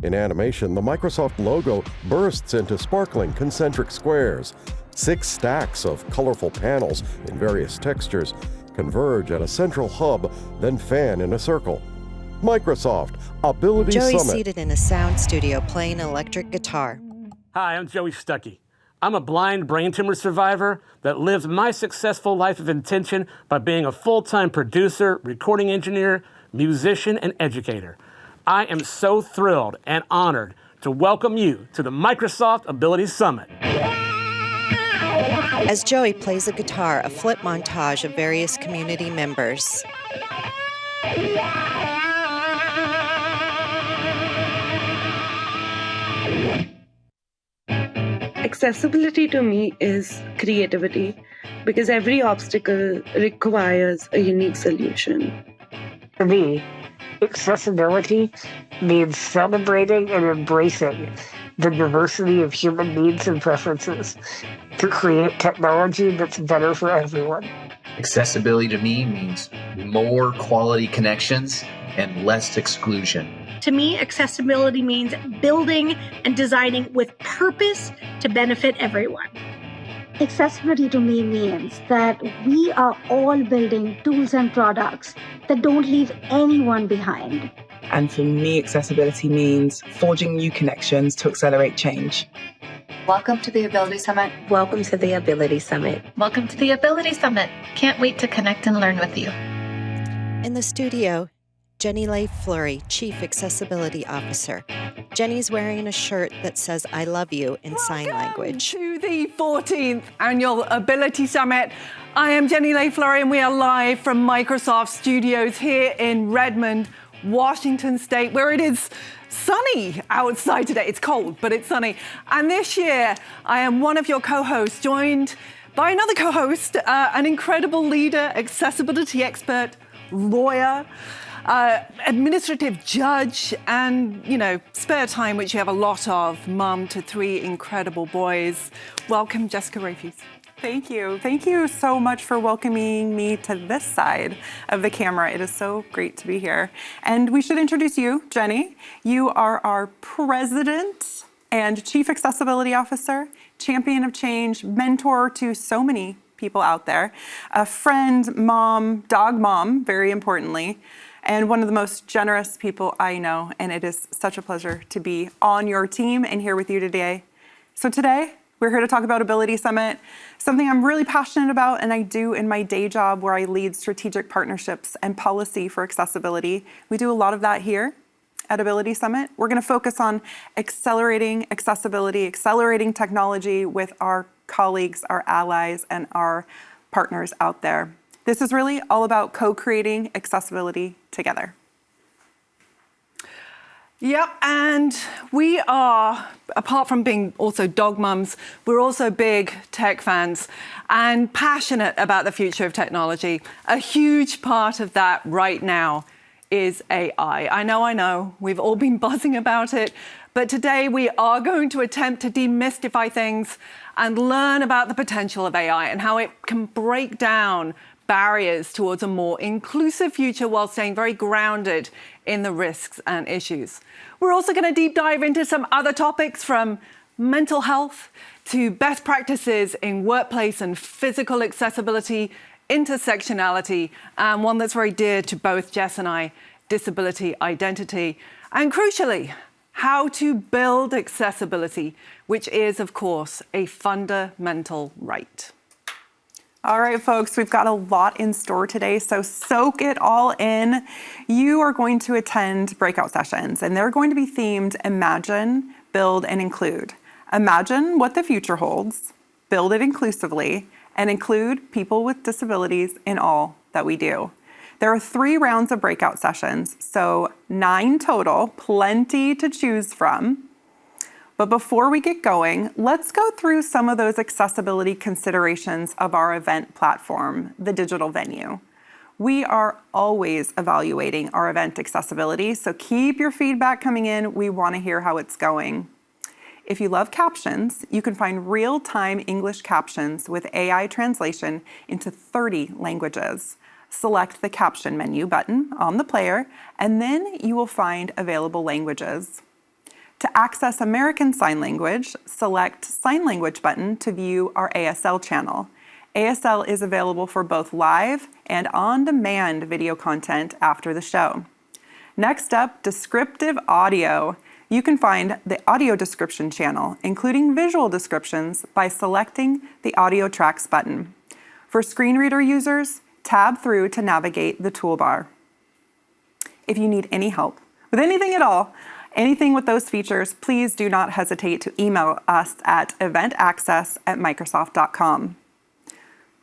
In animation, the Microsoft logo bursts into sparkling concentric squares. 6 stacks of colorful panels in various textures converge at a central hub, then fan in a circle. Microsoft Ability Joey's Summit. seated in a sound studio playing an electric guitar. Hi, I'm Joey Stuckey. I'm a blind brain tumor survivor that lived my successful life of intention by being a full-time producer, recording engineer, musician, and educator. I am so thrilled and honored to welcome you to the Microsoft Ability Summit. As Joey plays the guitar, a flip montage of various community members. Accessibility to me is creativity because every obstacle requires a unique solution. For me, accessibility means celebrating and embracing the diversity of human needs and preferences to create technology that's better for everyone. Accessibility to me means more quality connections and less exclusion. To me, accessibility means building and designing with purpose to benefit everyone. Accessibility to me means that we are all building tools and products that don't leave anyone behind. And for me, accessibility means forging new connections to accelerate change. Welcome to the Ability Summit. Welcome to the Ability Summit. Welcome to the Ability Summit. Can't wait to connect and learn with you. In the studio, Jenny Leigh Fleury, Chief Accessibility Officer. Jenny's wearing a shirt that says, "I love you" in sign language. To the 14th Annual Ability Summit. I am Jenny Leigh Fleury, and we are live from Microsoft Studios here in Redmond, Washington State, where it is sunny outside today. It's cold, but it's sunny. And this year, I am one of your co-hosts, joined by another co-host, an incredible leader, accessibility expert, lawyer, administrative judge, and, spare time, which you have a lot of, mum to 3 incredible boys. Welcome, Jessica Rafuse. Thank you. Thank you so much for welcoming me to this side of the camera. It is so great to be here. And we should introduce you, Jenny. You are our president and chief accessibility officer, champion of change, mentor to so many people out there, a friend, mom, dog mom, very importantly, and one of the most generous people I know. And it is such a pleasure to be on your team and here with you today. So today, we're here to talk about Ability Summit, something I'm really passionate about and I do in my day job where I lead strategic partnerships and policy for accessibility. We do a lot of that here at Ability Summit. We're going to focus on accelerating accessibility, accelerating technology with our colleagues, our allies, and our partners out there. This is really all about co-creating accessibility together. Yep, and we are, apart from being also dog mums, we're also big tech fans and passionate about the future of technology. A huge part of that right now is AI. I know, we've all been buzzing about it, but today we are going to attempt to demystify things and learn about the potential of AI and how it can break down barriers towards a more inclusive future while staying very grounded in the risks and issues. We're also going to deep dive into some other topics, from mental health to best practices in workplace and physical accessibility, intersectionality, and one that's very dear to both Jess and I, disability identity, and crucially, how to build accessibility, which is, of course, a fundamental right. All right, folks, we've got a lot in store today, so soak it all in. You are going to attend breakout sessions, and they're going to be themed Imagine, Build, and Include. Imagine what the future holds, build it inclusively, and include people with disabilities in all that we do. There are 3 rounds of breakout sessions, so 9 total, plenty to choose from. But before we get going, let's go through some of those accessibility considerations of our event platform, the digital venue. We are always evaluating our event accessibility, so keep your feedback coming in. We want to hear how it's going. If you love captions, you can find real-time English captions with AI translation into 30 languages. Select the caption menu button on the player, and then you will find available languages. To access American Sign Language, select Sign Language button to view our ASL channel. ASL is available for both live and on-demand video content after the show. Next up, descriptive audio. You can find the audio description channel, including visual descriptions, by selecting the Audio Tracks button. For screen reader users, tab through to navigate the toolbar. If you need any help with anything at all, anything with those features, please do not hesitate to email us at eventaccess@microsoft.com.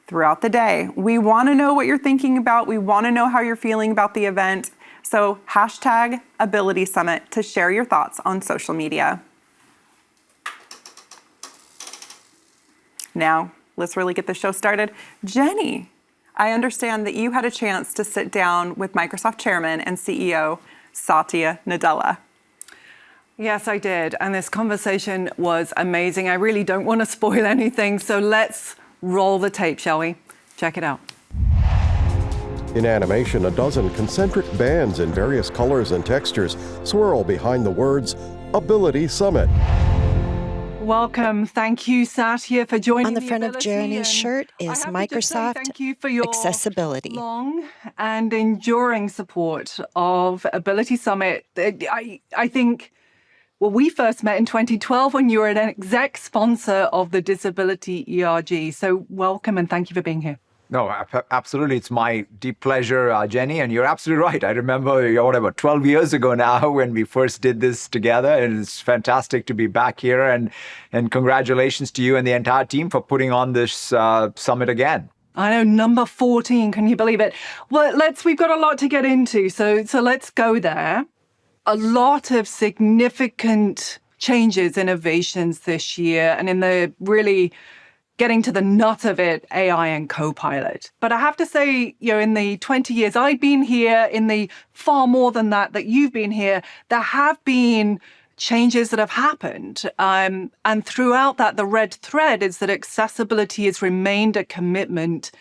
Throughout the day, we want to know what you're thinking about. We want to know how you're feeling about the event. So hashtag Ability Summit to share your thoughts on social media. Now, let's really get the show started. Jenny, I understand that you had a chance to sit down with Microsoft Chairman and CEO Satya Nadella. Yes, I did. And this conversation was amazing. I really don't want to spoil anything. So let's roll the tape, shall we? Check it out. In animation, a dozen concentric bands in various colors and textures swirl behind the words Ability Summit. Welcome. Thank you, Satya, for joining On the front of Journey's shirt is Microsoft thank you for your Accessibility. Long and enduring support of Ability Summit. I think, well, we first met in 2012 when you were an exec sponsor of the Disability ERG. So welcome and thank you for being here. No, absolutely. It's my deep pleasure, Jenny, and you're absolutely right. I remember, whatever, 12 years ago now when we first did this together, and it's fantastic to be back here, and congratulations to you and the entire team for putting on this summit again. I know, number 14, can you believe it? Well, we've got a lot to get into, so let's go there. A lot of significant changes, innovations this year, and in the really getting to the nut of it, AI and Copilot. But I have to say, in the 20 years I've been here, in the far more than that you've been here, there have been changes that have happened. And throughout that, the red thread is that accessibility has remained a commitment.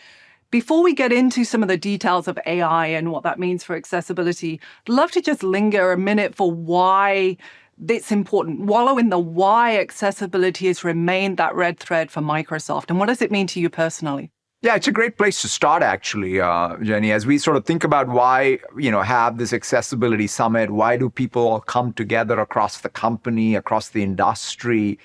Before we get into some of the details of AI and what that means for accessibility, I'd love to just linger a minute for why it's important. Wallow in the why accessibility has remained that red thread for Microsoft. And what does it mean to you personally? Yeah, it's a great place to start, actually, Jenny, as we sort of think about why, have this accessibility summit. Why do people all come together across the company, across the industry?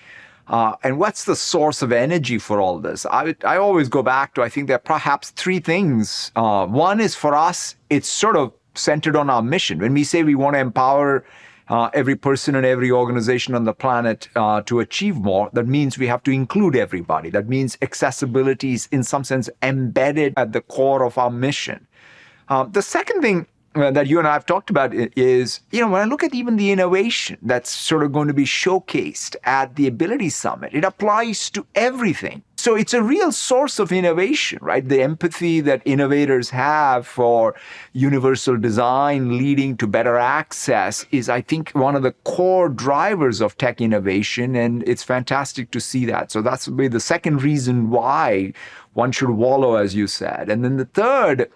And what's the source of energy for all this? I always go back to, I think there are perhaps three things. One is for us, it's sort of centered on our mission. When we say we want to empower every person and every organization on the planet to achieve more, that means we have to include everybody. That means accessibility is in some sense embedded at the core of our mission. The second thing that you and I have talked about is, when I look at even the innovation that's sort of going to be showcased at the Ability Summit, it applies to everything. So it's a real source of innovation, right? The empathy that innovators have for universal design leading to better access is, I think, one of the core drivers of tech innovation, and it's fantastic to see that. So that's the second reason why one should wallow, as you said. And then the third,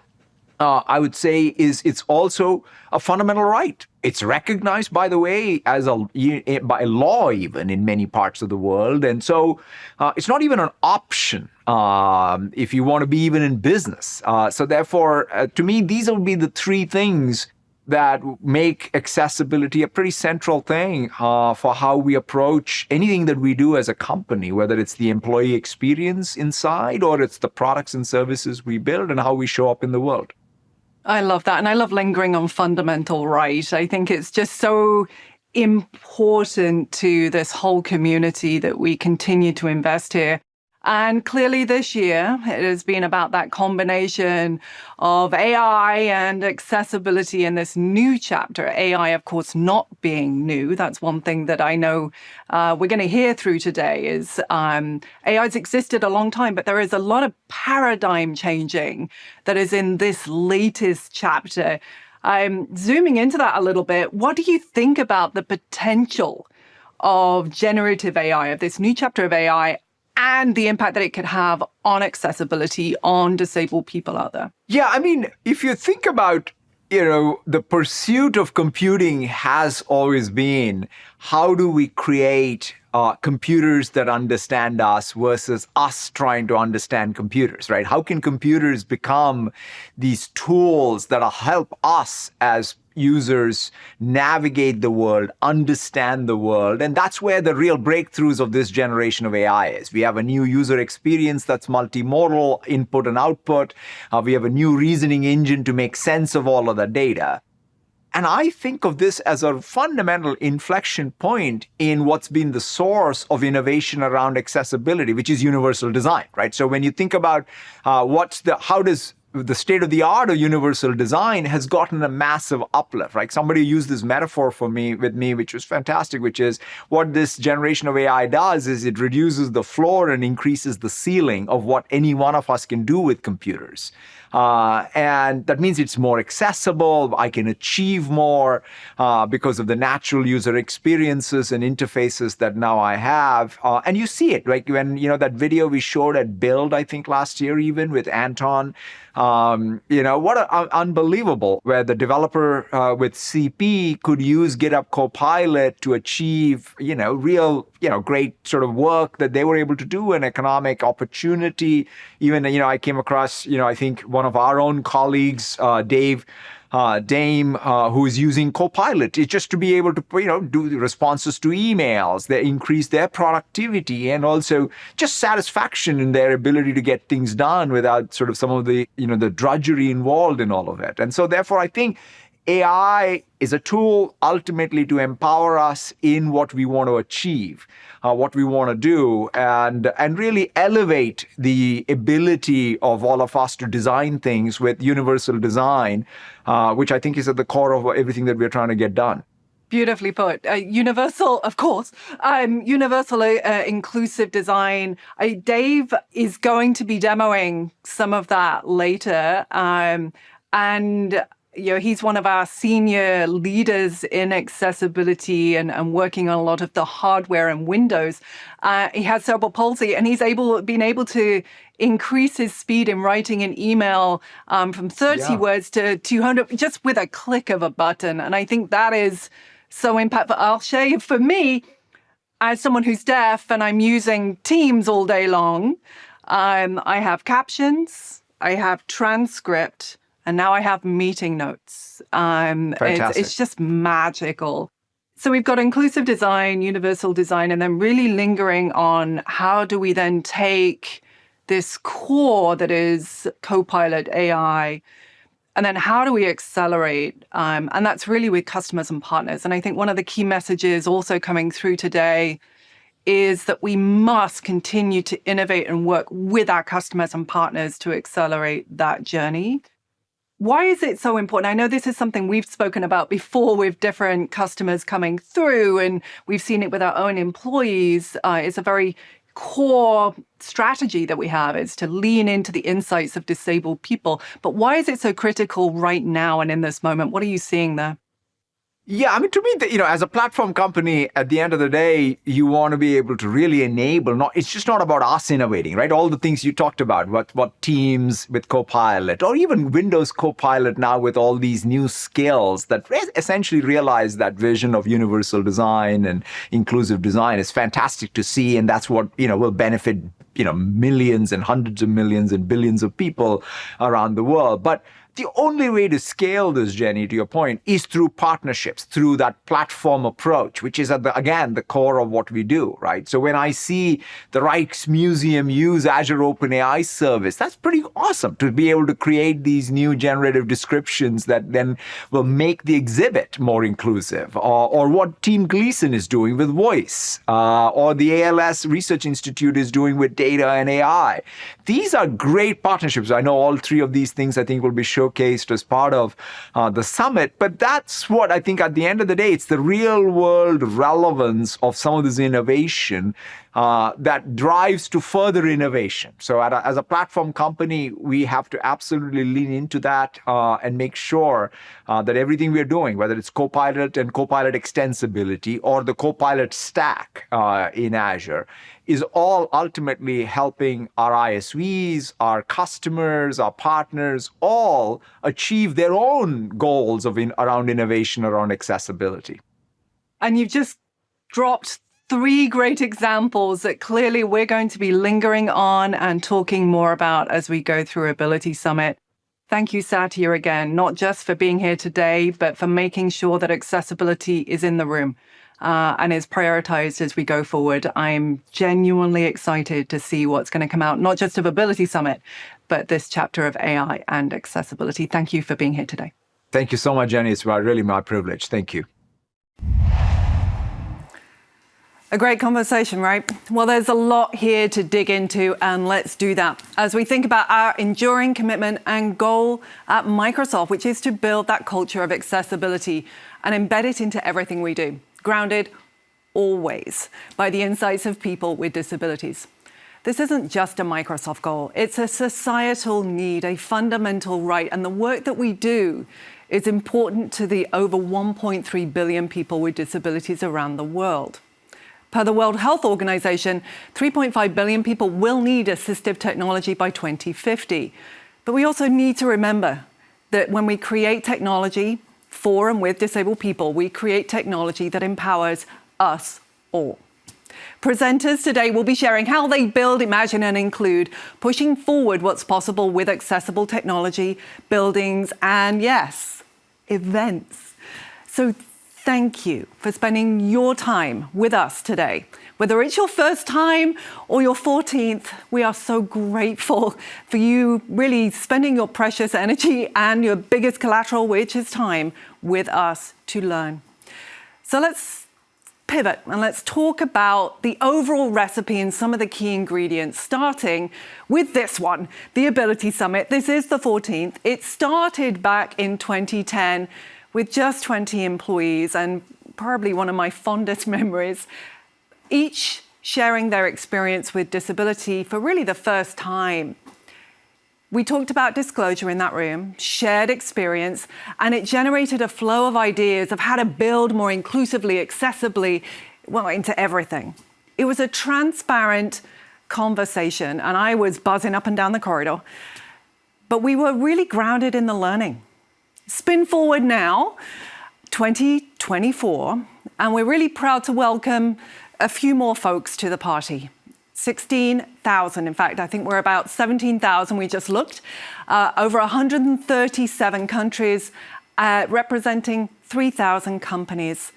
I would say, is it's also a fundamental right. It's recognized, by the way, by law even in many parts of the world. And so it's not even an option if you want to be even in business. So therefore, to me, these will be the three things that make accessibility a pretty central thing for how we approach anything that we do as a company, whether it's the employee experience inside or it's the products and services we build and how we show up in the world. I love that. And I love lingering on fundamental right. I think it's just so important to this whole community that we continue to invest here. And clearly this year, it has been about that combination of AI and accessibility in this new chapter. AI, of course, not being new. That's one thing that I know we're going to hear through today is AI's existed a long time, but there is a lot of paradigm changing that is in this latest chapter. Zooming into that a little bit, what do you think about the potential of generative AI, of this new chapter of AI, and the impact that it could have on accessibility, on disabled people out there? Yeah, I mean, if you think about the pursuit of computing has always been, how do we create computers that understand us versus us trying to understand computers, right? How can computers become these tools that'll help us as users navigate the world, understand the world? And that's where the real breakthroughs of this generation of AI is. We have a new user experience that's multimodal, input and output. We have a new reasoning engine to make sense of all of the data. And I think of this as a fundamental inflection point in what's been the source of innovation around accessibility, which is universal design, right? So when you think about how does the state of the art of universal design has gotten a massive uplift, right? Somebody used this metaphor with me, which was fantastic, which is what this generation of AI does is it reduces the floor and increases the ceiling of what any one of us can do with computers. And that means it's more accessible. I can achieve more because of the natural user experiences and interfaces that now I have. And you see it, like when, that video we showed at Build, I think last year even with Anton, unbelievable, where the developer with CP could use GitHub Copilot to achieve, real, great sort of work that they were able to do, an economic opportunity. Even, I came across, I think one of our own colleagues, Dame, who is using Copilot, it's just to be able to, do the responses to emails. They increase their productivity and also just satisfaction in their ability to get things done without sort of some of the, the drudgery involved in all of it. And so therefore, I think AI is a tool ultimately to empower us in what we want to achieve, what we want to do, and really elevate the ability of all of us to design things with universal design, which I think is at the core of everything that we're trying to get done. Beautifully put. Universal, of course. Universal inclusive design. Dave is going to be demoing some of that later. And he's one of our senior leaders in accessibility and working on a lot of the hardware and Windows. He has cerebral palsy, and he's been able to increase his speed in writing an email from 30 words to 200 just with a click of a button. And I think that is so impactful. I'll share for me, as someone who's deaf and I'm using Teams all day long, I have captions, I have transcript, and now I have meeting notes. It's just magical. So we've got inclusive design, universal design, and then really lingering on how do we then take this core that is Copilot AI, and then how do we accelerate? And that's really with customers and partners. And I think one of the key messages also coming through today is that we must continue to innovate and work with our customers and partners to accelerate that journey. Why is it so important? I know this is something we've spoken about before with different customers coming through, and we've seen it with our own employees. It's a very core strategy that we have, is to lean into the insights of disabled people. But why is it so critical right now and in this moment? What are you seeing there? Yeah, I mean, to me, as a platform company, at the end of the day, you want to be able to really enable, it's just not about us innovating, right? All the things you talked about, what Teams with Copilot, or even Windows Copilot now with all these new skills that essentially realize that vision of universal design and inclusive design is fantastic to see. And that's what, will benefit, millions and hundreds of millions and billions of people around the world. But the only way to scale this, Jenny, to your point, is through partnerships, through that platform approach, which is, again, the core of what we do, right? So when I see the Rijksmuseum use Azure OpenAI service, that's pretty awesome to be able to create these new generative descriptions that then will make the exhibit more inclusive, or what Team Gleason is doing with voice, or the ALS Research Institute is doing with data and AI. These are great partnerships. I know all three of these things, I think, will be showcased as part of the summit. But that's what I think at the end of the day, it's the real world relevance of some of this innovation that drives to further innovation. So as a platform company, we have to absolutely lean into that and make sure that everything we're doing, whether it's Copilot and Copilot extensibility or the Copilot stack in Azure, is all ultimately helping our ISVs, our customers, our partners, all achieve their own goals around innovation, around accessibility. And you've just dropped 3 great examples that clearly we're going to be lingering on and talking more about as we go through Ability Summit. Thank you, Satya, again, not just for being here today, but for making sure that accessibility is in the room and is prioritized as we go forward. I'm genuinely excited to see what's going to come out, not just of Ability Summit, but this chapter of AI and accessibility. Thank you for being here today. Thank you so much, Jenny. It's really my privilege. Thank you. A great conversation, right? Well, there's a lot here to dig into, and let's do that as we think about our enduring commitment and goal at Microsoft, which is to build that culture of accessibility and embed it into everything we do, grounded always by the insights of people with disabilities. This isn't just a Microsoft goal. It's a societal need, a fundamental right, and the work that we do is important to the over 1.3 billion people with disabilities around the world. Per the World Health Organization, 3.5 billion people will need assistive technology by 2050. But we also need to remember that when we create technology for and with disabled people, we create technology that empowers us all. Presenters today will be sharing how they build, imagine, and include, pushing forward what's possible with accessible technology, buildings, and yes, events. So thank you for spending your time with us today. Whether it's your first time or your 14th, we are so grateful for you really spending your precious energy and your biggest collateral, which is time, with us to learn. So let's pivot and let's talk about the overall recipe and some of the key ingredients, starting with this one, the Ability Summit. This is the 14th. It started back in 2010 with just 20 employees, and probably one of my fondest memories, each sharing their experience with disability for really the first time. We talked about disclosure in that room, shared experience, and it generated a flow of ideas of how to build more inclusively, accessibly, well, into everything. It was a transparent conversation, and I was buzzing up and down the corridor, but we were really grounded in the learning. Spin forward now, 2024, and we're really proud to welcome a few more folks to the party. 16,000, in fact, I think we're about 17,000, we just looked, over 137 countries, representing 3,000 companies.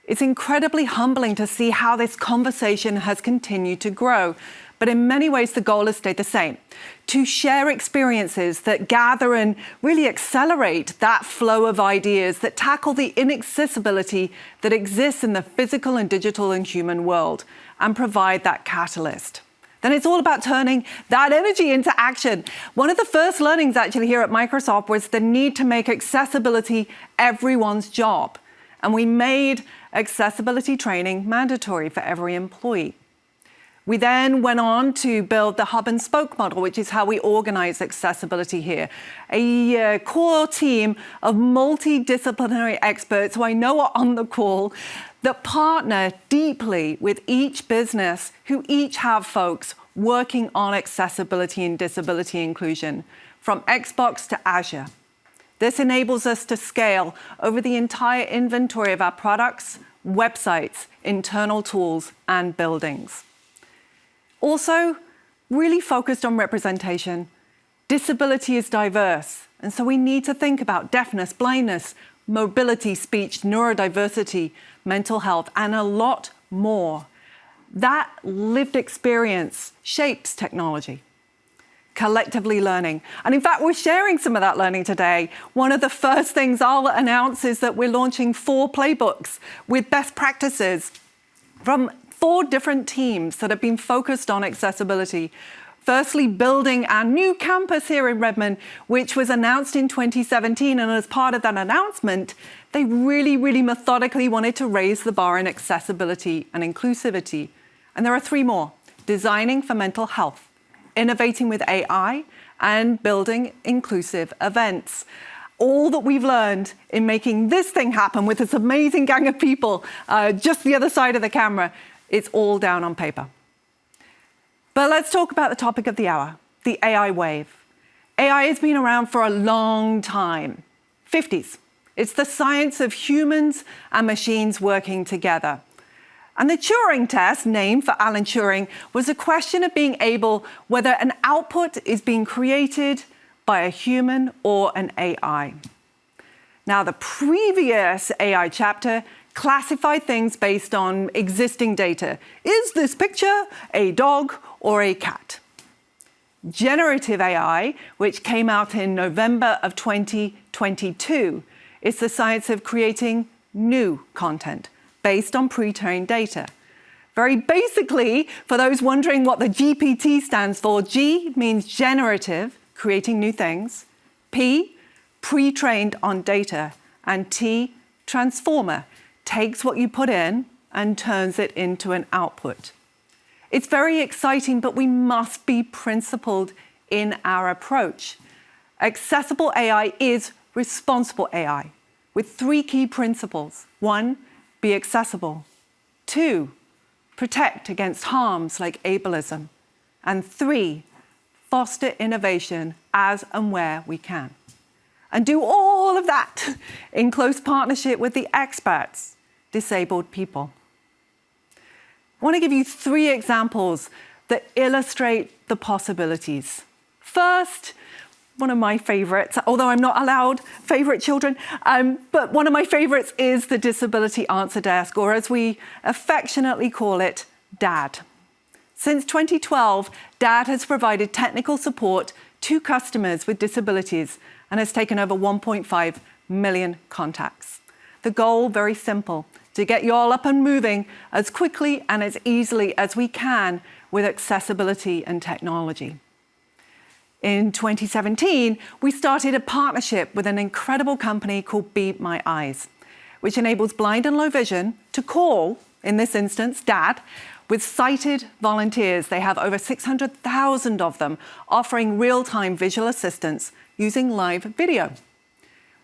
It's incredibly humbling to see how this conversation has continued to grow. But in many ways, the goal has stayed the same, to share experiences that gather and really accelerate that flow of ideas that tackle the inaccessibility that exists in the physical and digital and human world and provide that catalyst. Then it's all about turning that energy into action. One of the first learnings actually here at Microsoft was the need to make accessibility everyone's job. And we made accessibility training mandatory for every employee. We then went on to build the hub and spoke model, which is how we organize accessibility here. A core team of multidisciplinary experts who I know are on the call that partner deeply with each business, who each have folks working on accessibility and disability inclusion, from Xbox to Azure. This enables us to scale over the entire inventory of our products, websites, internal tools, and buildings. Also, really focused on representation. Disability is diverse, and so we need to think about deafness, blindness, mobility, speech, neurodiversity, mental health, and a lot more. That lived experience shapes technology. Collectively learning. And in fact, we're sharing some of that learning today. One of the first things I'll announce is that we're launching 4 playbooks with best practices from 4 different teams that have been focused on accessibility. Firstly, building our new campus here in Redmond, which was announced in 2017. And as part of that announcement, they really methodically wanted to raise the bar in accessibility and inclusivity. And there are 3 more: designing for mental health, innovating with AI, and building inclusive events. All that we've learned in making this thing happen with this amazing gang of people just the other side of the camera, it's all down on paper. But let's talk about the topic of the hour, the AI wave. AI has been around for a long time, 50s. It's the science of humans and machines working together. And the Turing test, named for Alan Turing, was a question of being able whether an output is being created by a human or an AI. Now, the previous AI chapter classified things based on existing data. Is this picture a dog or a cat? Generative AI, which came out in November of 2022, is the science of creating new content based on pre-trained data. Very basically, for those wondering what the GPT stands for, G means generative, creating new things, P, pre-trained on data, and T, transformer, takes what you put in and turns it into an output. It's very exciting, but we must be principled in our approach. Accessible AI is responsible AI with 3 key principles. 1, be accessible. 2, protect against harms like ableism. And 3, foster innovation as and where we can. And do all of that in close partnership with the experts, disabled people. I want to give you 3 examples that illustrate the possibilities. First, one of my favorites, although I'm not allowed favorite children, but one of my favorites is the Disability Answer Desk, or as we affectionately call it, DAD. Since 2012, DAD has provided technical support to customers with disabilities and has taken over 1.5 million contacts. The goal, very simple, to get you all up and moving as quickly and as easily as we can with accessibility and technology. In 2017, we started a partnership with an incredible company called Be My Eyes, which enables blind and low vision to call, in this instance, DAD, with sighted volunteers. They have over 600,000 of them, offering real-time visual assistance using live video.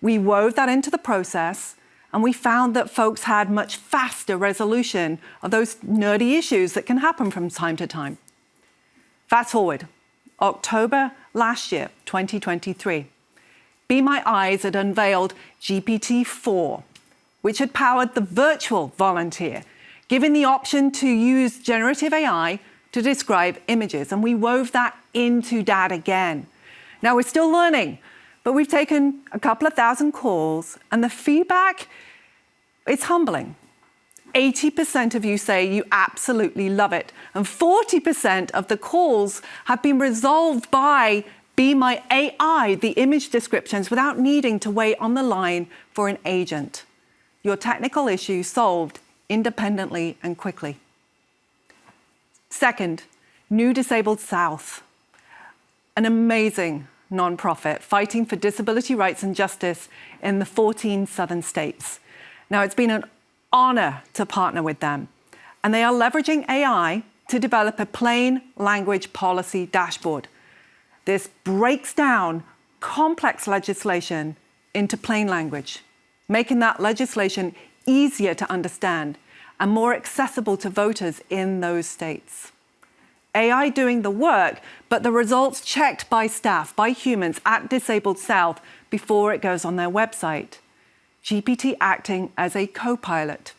We wove that into the process, and we found that folks had much faster resolution of those nerdy issues that can happen from time to time. Fast forward, October last year, 2023, Be My Eyes had unveiled GPT-4, which had powered the virtual volunteer, giving the option to use generative AI to describe images, and we wove that into DAD again. Now, we're still learning, but we've taken a couple of thousand calls, and the feedback, it's humbling. 80% of you say you absolutely love it, and 40% of the calls have been resolved by Be My AI, the image descriptions, without needing to wait on the line for an agent. Your technical issue solved independently and quickly. Second, New Disabled South, an amazing nonprofit fighting for disability rights and justice in the 14 southern states. Now, it's been an honor to partner with them, and they are leveraging AI to develop a plain language policy dashboard. This breaks down complex legislation into plain language, making that legislation easier to understand and more accessible to voters in those states. AI doing the work, but the results checked by staff, by humans at Disabled South before it goes on their website. GPT acting as a co-pilot.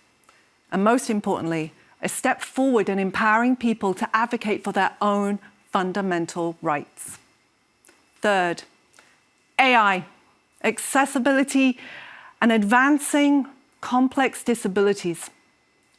And most importantly, a step forward in empowering people to advocate for their own fundamental rights. Third, AI, accessibility and advancing complex disabilities.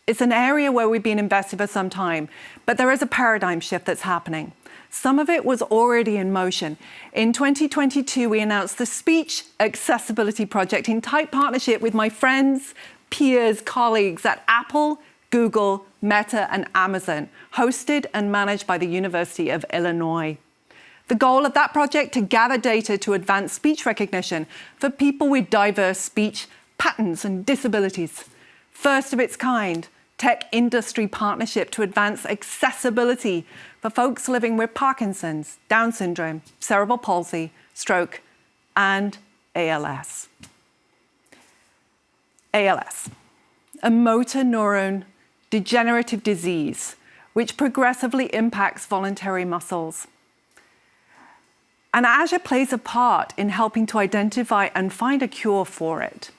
It's an area where we've been invested for some time, but there is a paradigm shift that's happening. Some of it was already in motion. In 2022, we announced the Speech Accessibility Project in tight partnership with my friends, peers, colleagues at Apple, Google, Meta, and Amazon, hosted and managed by the University of Illinois. The goal of that project to gather data to advance speech recognition for people with diverse speech patterns and disabilities. First of its kind, tech industry partnership to advance accessibility for folks living with Parkinson's, Down syndrome, cerebral palsy, stroke, and ALS. ALS, a motor neuron degenerative disease, which progressively impacts voluntary muscles. And Azure plays a part in helping to identify and find a cure for it.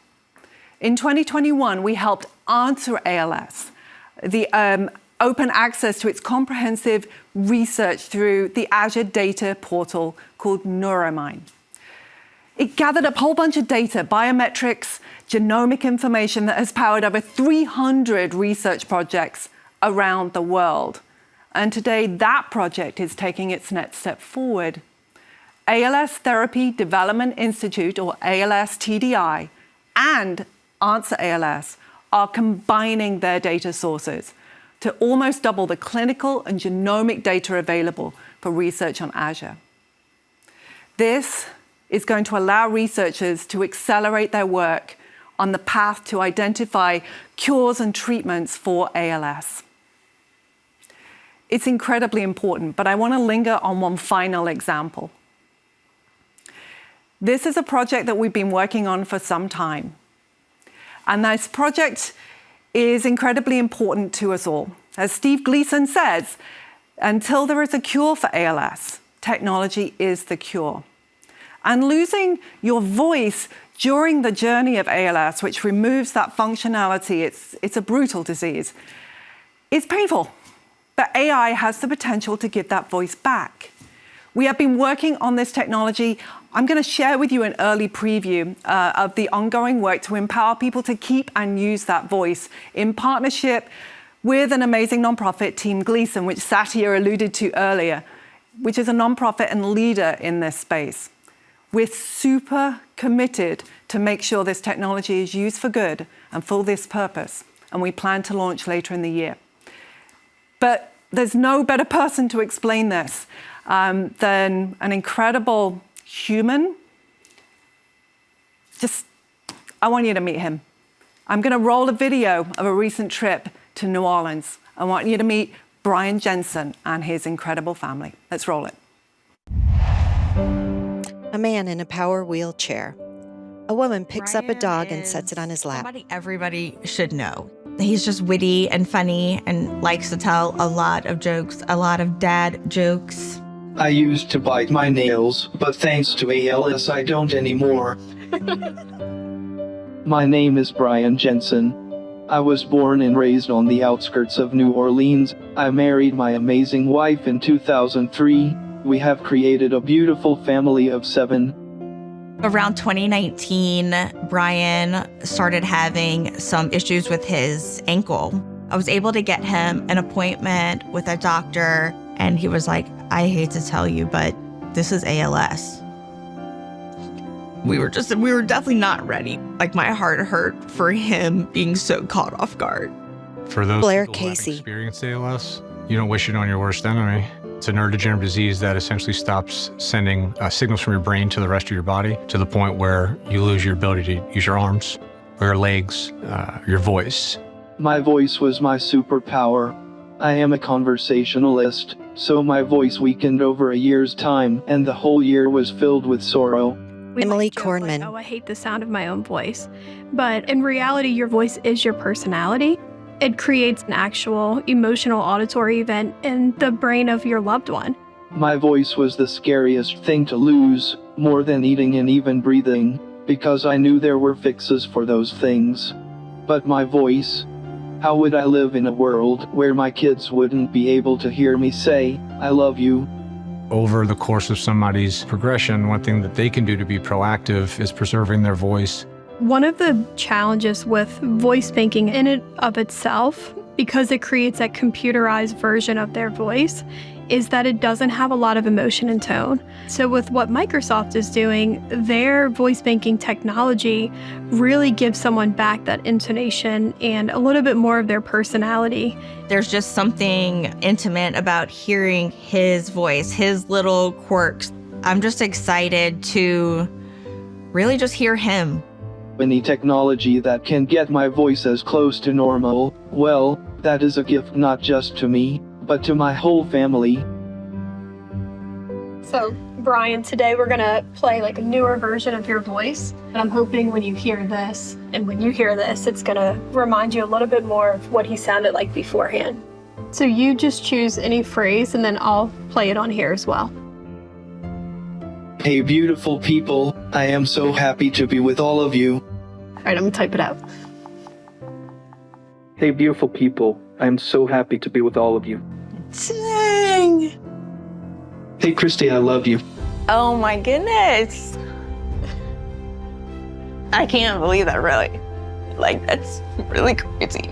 In 2021, we helped Answer ALS, the open access to its comprehensive research through the Azure data portal called Neuromine. It gathered up a whole bunch of data, biometrics, genomic information that has powered over 300 research projects around the world. And today, that project is taking its next step forward. ALS Therapy Development Institute, or ALS TDI, and Answer ALS are combining their data sources to almost double the clinical and genomic data available for research on Azure. This is going to allow researchers to accelerate their work on the path to identify cures and treatments for ALS. It's incredibly important, but I want to linger on one final example. This is a project that we've been working on for some time. And this project is incredibly important to us all. As Steve Gleason says, until there is a cure for ALS, technology is the cure. And losing your voice during the journey of ALS, which removes that functionality, it's a brutal disease. It's painful, but AI has the potential to give that voice back. We have been working on this technology. I'm going to share with you an early preview of the ongoing work to empower people to keep and use that voice in partnership with an amazing nonprofit, Team Gleason, which Satya alluded to earlier, which is a nonprofit and leader in this space. We're super committed to make sure this technology is used for good and for this purpose, and we plan to launch later in the year. But there's no better person to explain this than an incredible human. I want you to meet him. I'm going to roll a video of a recent trip to New Orleans. I want you to meet Brian Jensen and his incredible family. Let's roll it. A man in a power wheelchair. A woman picks up a dog and sets it on his lap. Everybody should know. He's just witty and funny and likes to tell a lot of jokes, a lot of dad jokes. I used to bite my nails, but thanks to ALS I don't anymore. My name is Brian Jensen. I was born and raised on the outskirts of New Orleans. I married my amazing wife in 2003. We have created a beautiful family of 7. Around 2019, Brian started having some issues with his ankle. I was able to get him an appointment with a doctor, and he was like, I hate to tell you, but this is ALS. We were definitely not ready. Like, my heart hurt for him being so caught off guard. For those Blair people who have Casey. experienced ALS, you don't wish it on your worst enemy. It's a neurodegenerative disease that essentially stops sending signals from your brain to the rest of your body to the point where you lose your ability to use your arms, or your legs, your voice. My voice was my superpower. I am a conversationalist, so my voice weakened over a year's time, and the whole year was filled with sorrow. Emily Kornman. Oh, I hate the sound of my own voice. But in reality, your voice is your personality. It creates an actual emotional auditory event in the brain of your loved one. My voice was the scariest thing to lose, more than eating and even breathing, because I knew there were fixes for those things. But my voice? How would I live in a world where my kids wouldn't be able to hear me say, I love you? Over the course of somebody's progression, one thing that they can do to be proactive is preserving their voice. One of the challenges with voice banking in and of itself, because it creates that computerized version of their voice, is that it doesn't have a lot of emotion and tone. So with what Microsoft is doing, their voice banking technology really gives someone back that intonation and a little bit more of their personality. There's just something intimate about hearing his voice, his little quirks. I'm just excited to really just hear him. Any technology that can get my voice as close to normal, well, that is a gift not just to me, but to my whole family. So, Brian, today we're gonna play like a newer version of your voice. And I'm hoping when you hear this, it's gonna remind you a little bit more of what he sounded like beforehand. So you just choose any phrase and then I'll play it on here as well. Hey, beautiful people, I am so happy to be with all of you. All right, I'm gonna type it out. Hey, beautiful people, I am so happy to be with all of you. Dang! Hey, Christy, I love you. Oh my goodness. I can't believe that, really. Like, that's really crazy.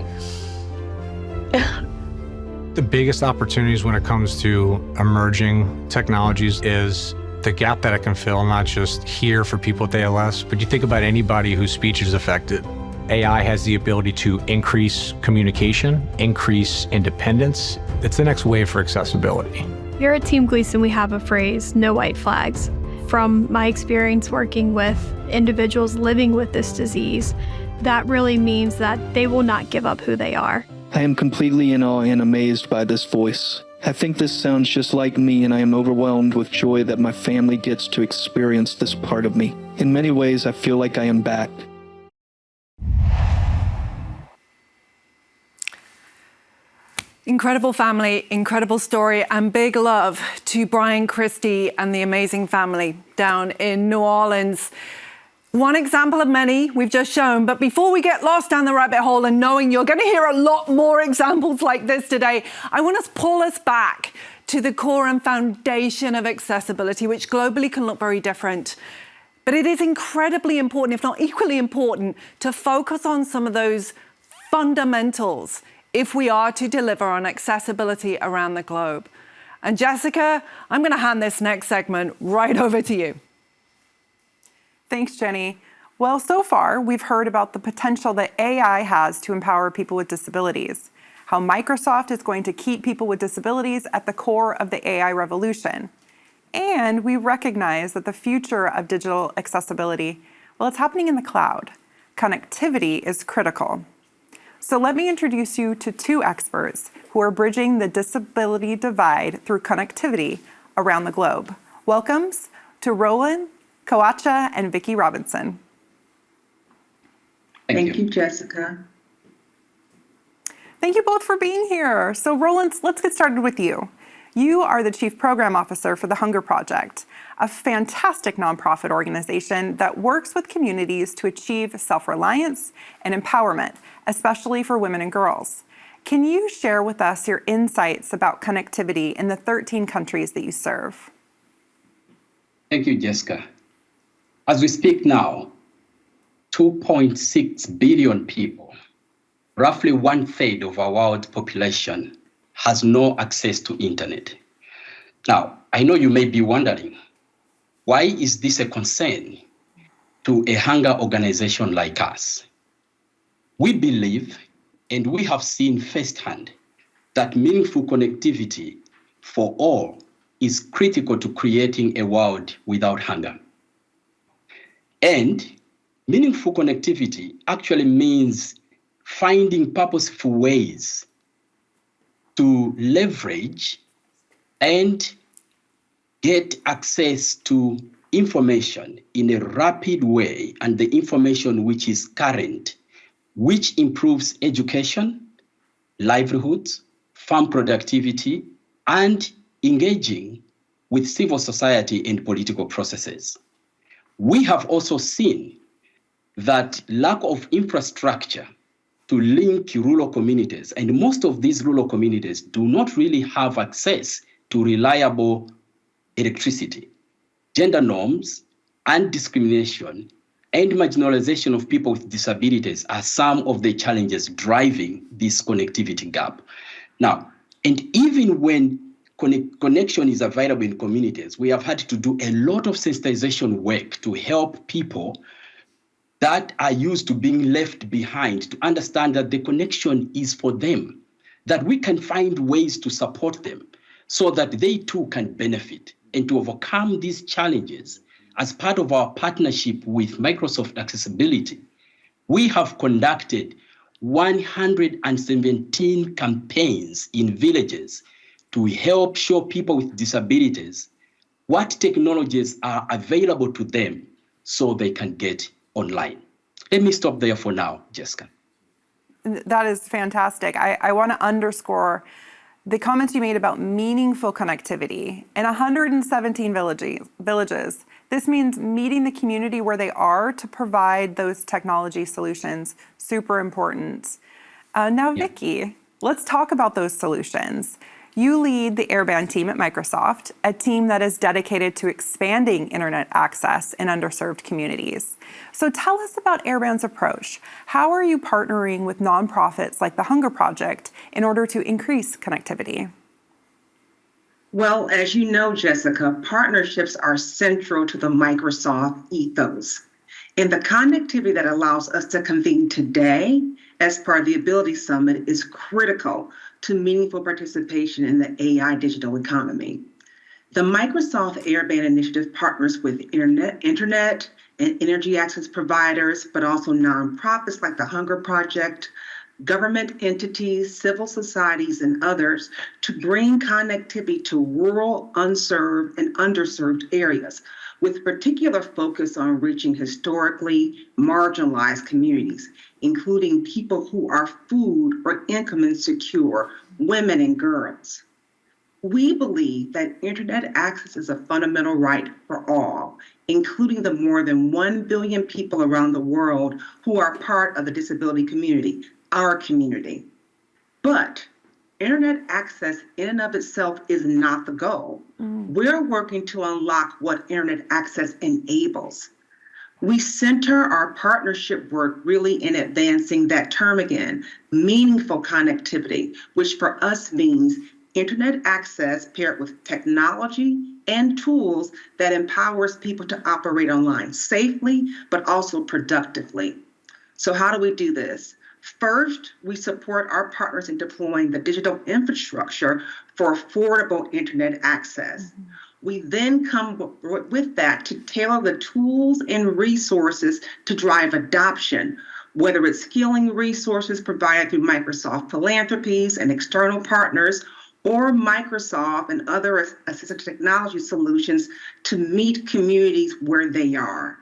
The biggest opportunities when it comes to emerging technologies is the gap that it can fill, not just here for people with ALS, but you think about anybody whose speech is affected. AI has the ability to increase communication, increase independence. It's the next wave for accessibility. Here at Team Gleason, we have a phrase, no white flags. From my experience working with individuals living with this disease, that really means that they will not give up who they are. I am completely in awe and amazed by this voice. I think this sounds just like me, and I am overwhelmed with joy that my family gets to experience this part of me. In many ways, I feel like I am back. Incredible family, incredible story, and big love to Brian Christie and the amazing family down in New Orleans. One example of many we've just shown, but before we get lost down the rabbit hole and knowing you're going to hear a lot more examples like this today, I want to pull us back to the core and foundation of accessibility, which globally can look very different. But it is incredibly important, if not equally important, to focus on some of those fundamentals if we are to deliver on accessibility around the globe. And Jessica, I'm going to hand this next segment right over to you. Thanks, Jenny. Well, so far, we've heard about the potential that AI has to empower people with disabilities, how Microsoft is going to keep people with disabilities at the core of the AI revolution. And we recognize that the future of digital accessibility, well, it's happening in the cloud. Connectivity is critical. So let me introduce you to two experts who are bridging the disability divide through connectivity around the globe. Welcomes to Roland Kawacha and Vicki Robinson. Thank you, Jessica. Thank you both for being here. So Roland, let's get started with you. You are the Chief Program Officer for the Hunger Project, a fantastic nonprofit organization that works with communities to achieve self-reliance and empowerment, especially for women and girls. Can you share with us your insights about connectivity in the 13 countries that you serve? Thank you, Jessica. As we speak now, 2.6 billion people, roughly 1/3 of our world population, has no access to internet. Now, I know you may be wondering, why is this a concern to a hunger organization like us? We believe, and we have seen firsthand, that meaningful connectivity for all is critical to creating a world without hunger. And meaningful connectivity actually means finding purposeful ways to leverage and get access to information in a rapid way, and the information which is current, which improves education, livelihoods, farm productivity, and engaging with civil society and political processes. We have also seen that lack of infrastructure to link rural communities, and most of these rural communities do not really have access to reliable electricity. Gender norms and discrimination and marginalization of people with disabilities are some of the challenges driving this connectivity gap. Now, and even when connection is available in communities, we have had to do a lot of sensitization work to help people that are used to being left behind to understand that the connection is for them, that we can find ways to support them so that they too can benefit, and to overcome these challenges. As part of our partnership with Microsoft Accessibility, we have conducted 117 campaigns in villages to help show people with disabilities what technologies are available to them so they can get online. Let me stop there for now, Jessica. That is fantastic. I want to underscore the comments you made about meaningful connectivity in 117 villages. This means meeting the community where they are to provide those technology solutions. Super important. Now, Vicki, let's talk about those solutions. You lead the Airband team at Microsoft, a team that is dedicated to expanding internet access in underserved communities. So tell us about Airband's approach. How are you partnering with nonprofits like the Hunger Project in order to increase connectivity? Well, as you know, Jessica, partnerships are central to the Microsoft ethos. And the connectivity that allows us to convene today as part of the Ability Summit is critical to meaningful participation in the AI digital economy. The Microsoft Airband initiative partners with internet and energy access providers, but also nonprofits like the Hunger Project, government entities, civil societies, and others to bring connectivity to rural, unserved, and underserved areas, with particular focus on reaching historically marginalized communities, including people who are food or income insecure, women and girls. We believe that internet access is a fundamental right for all, including the more than 1 billion people around the world who are part of the disability community, our community. But internet access in and of itself is not the goal. We're working to unlock what internet access enables. We center our partnership work really in advancing that term again, meaningful connectivity, which for us means internet access paired with technology and tools that empowers people to operate online safely, but also productively. So how do we do this? First, we support our partners in deploying the digital infrastructure for affordable internet access. We then come with that to tailor the tools and resources to drive adoption, whether it's skilling resources provided through Microsoft Philanthropies and external partners, or Microsoft and other assistive technology solutions to meet communities where they are.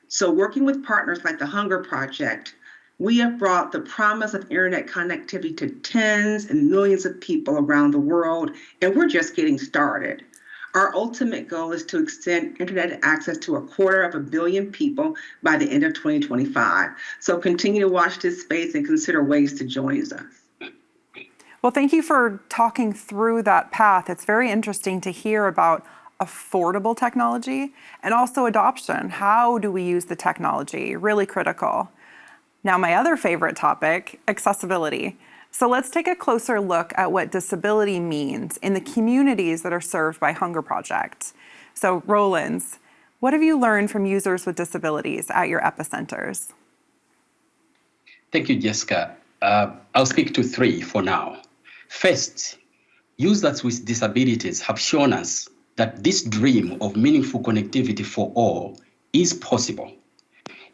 So working with partners like the Hunger Project, we have brought the promise of internet connectivity to tens and millions of people around the world, and we're just getting started. Our ultimate goal is to extend internet access to 250 million people by the end of 2025. So continue to watch this space and consider ways to join us. Well, thank you for talking through that path. It's very interesting to hear about affordable technology and also adoption. How do we use the technology? Really critical. Now, my other favorite topic, accessibility. So let's take a closer look at what disability means in the communities that are served by Hunger Project. So Rollins, what have you learned from users with disabilities at your epicenters? Thank you, Jessica. I'll speak to 3 for now. First, users with disabilities have shown us that this dream of meaningful connectivity for all is possible.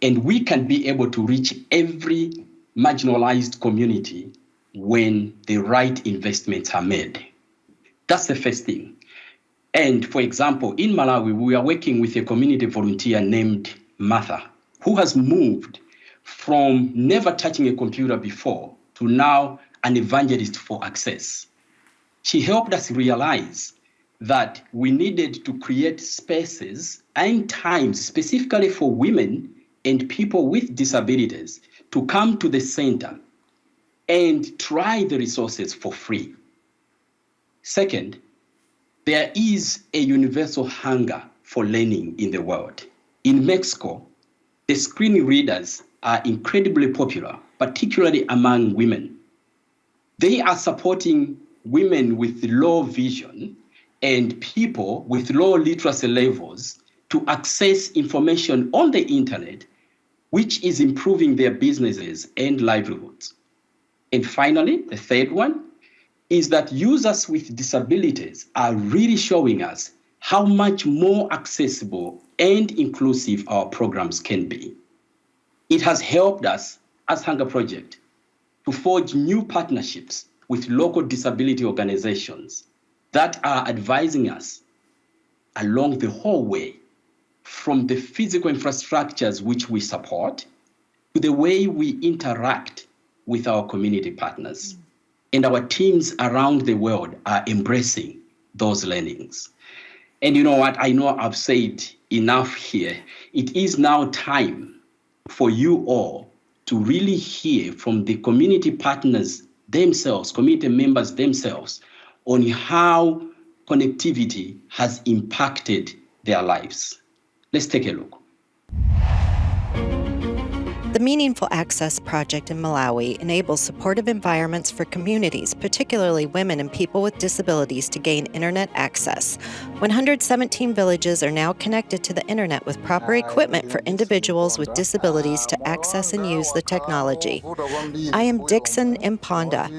And we can be able to reach every marginalized community when the right investments are made. That's the first thing. And for example, in Malawi, we are working with a community volunteer named Martha, who has moved from never touching a computer before to now an evangelist for access. She helped us realize that we needed to create spaces and times specifically for women and people with disabilities to come to the center and try the resources for free. Second, there is a universal hunger for learning in the world. In Mexico, the screen readers are incredibly popular, particularly among women. They are supporting women with low vision and people with low literacy levels to access information on the internet, which is improving their businesses and livelihoods. And finally, the third one is that users with disabilities are really showing us how much more accessible and inclusive our programs can be. It has helped us as Hunger Project to forge new partnerships with local disability organizations that are advising us along the whole way, from the physical infrastructures which we support to the way we interact with our community partners. And our teams around the world are embracing those learnings. And you know what? I know I've said enough here. It is now time for you all to really hear from the community partners themselves, community members themselves, on how connectivity has impacted their lives. Let's take a look. The Meaningful Access Project in Malawi enables supportive environments for communities, particularly women and people with disabilities, to gain internet access. 117 villages are now connected to the internet with proper equipment for individuals with disabilities to access and use the technology. I am Dixon Imponda.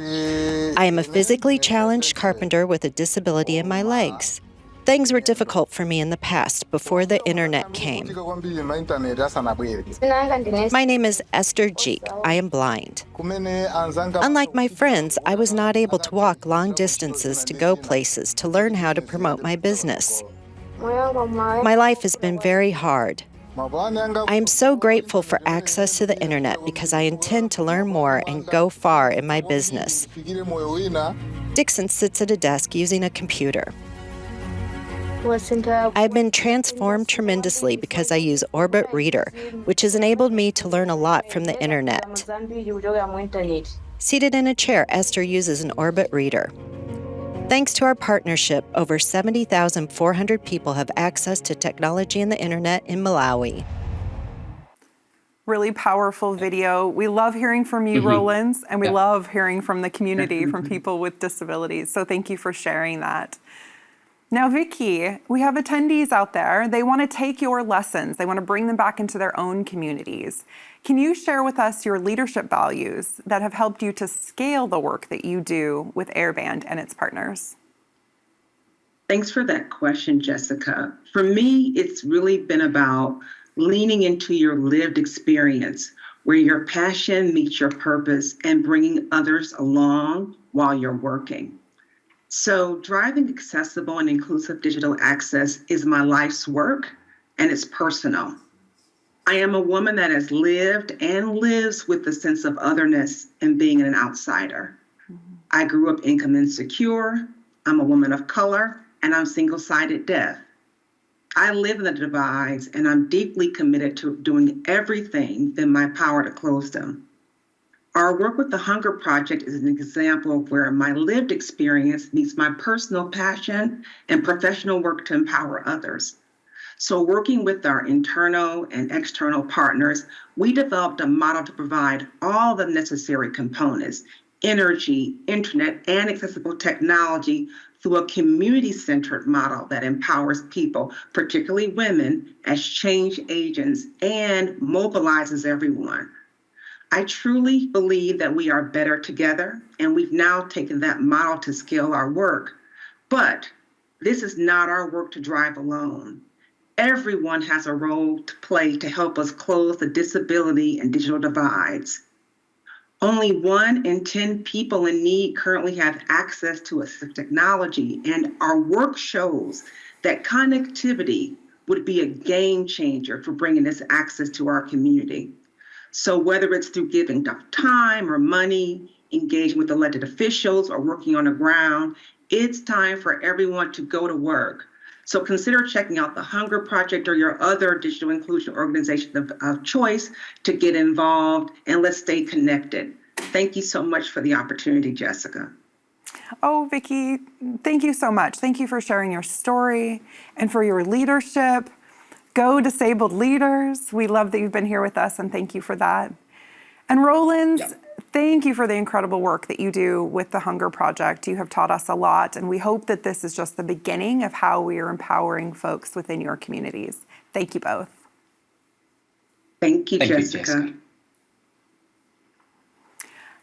I am a physically challenged carpenter with a disability in my legs. Things were difficult for me in the past before the internet came. My name is Esther Jeek. I am blind. Unlike my friends, I was not able to walk long distances to go places to learn how to promote my business. My life has been very hard. I am so grateful for access to the internet because I intend to learn more and go far in my business. Dixon sits at a desk using a computer. I've been transformed tremendously because I use Orbit Reader, which has enabled me to learn a lot from the internet. Seated in a chair, Esther uses an Orbit Reader. Thanks to our partnership, over 70,400 people have access to technology and the internet in Malawi. Really powerful video. We love hearing from you, Rollins, and we love hearing from the community, from people with disabilities. So thank you for sharing that. Now, Vicky, we have attendees out there. They want to take your lessons. They want to bring them back into their own communities. Can you share with us your leadership values that have helped you to scale the work that you do with Airband and its partners? Thanks for that question, Jessica. For me, it's really been about leaning into your lived experience, where your passion meets your purpose and bringing others along while you're working. So driving accessible and inclusive digital access is my life's work, and it's personal. I am a woman that has lived and lives with the sense of otherness and being an outsider. I grew up income insecure, I'm a woman of color, and I'm single-sided deaf. I live in the divides, and I'm deeply committed to doing everything in my power to close them. Our work with the Hunger Project is an example of where my lived experience meets my personal passion and professional work to empower others. So working with our internal and external partners, we developed a model to provide all the necessary components, energy, internet, and accessible technology through a community-centered model that empowers people, particularly women, as change agents and mobilizes everyone. I truly believe that we are better together, and we've now taken that model to scale our work. But this is not our work to drive alone. Everyone has a role to play to help us close the disability and digital divides. Only 1 in 10 people in need currently have access to assistive technology, and our work shows that connectivity would be a game changer for bringing this access to our community. So whether it's through giving time or money, engaging with elected officials, or working on the ground, it's time for everyone to go to work. So consider checking out the Hunger Project or your other digital inclusion organization of choice to get involved, and let's stay connected. Thank you so much for the opportunity, Jessica. Oh, Vicky, thank you so much. Thank you for sharing your story and for your leadership. Go Disabled Leaders. We love that you've been here with us, and thank you for that. And Rollins, thank you for the incredible work that you do with the Hunger Project. You have taught us a lot, and we hope that this is just the beginning of how we are empowering folks within your communities. Thank you both. Thank you, Jessica.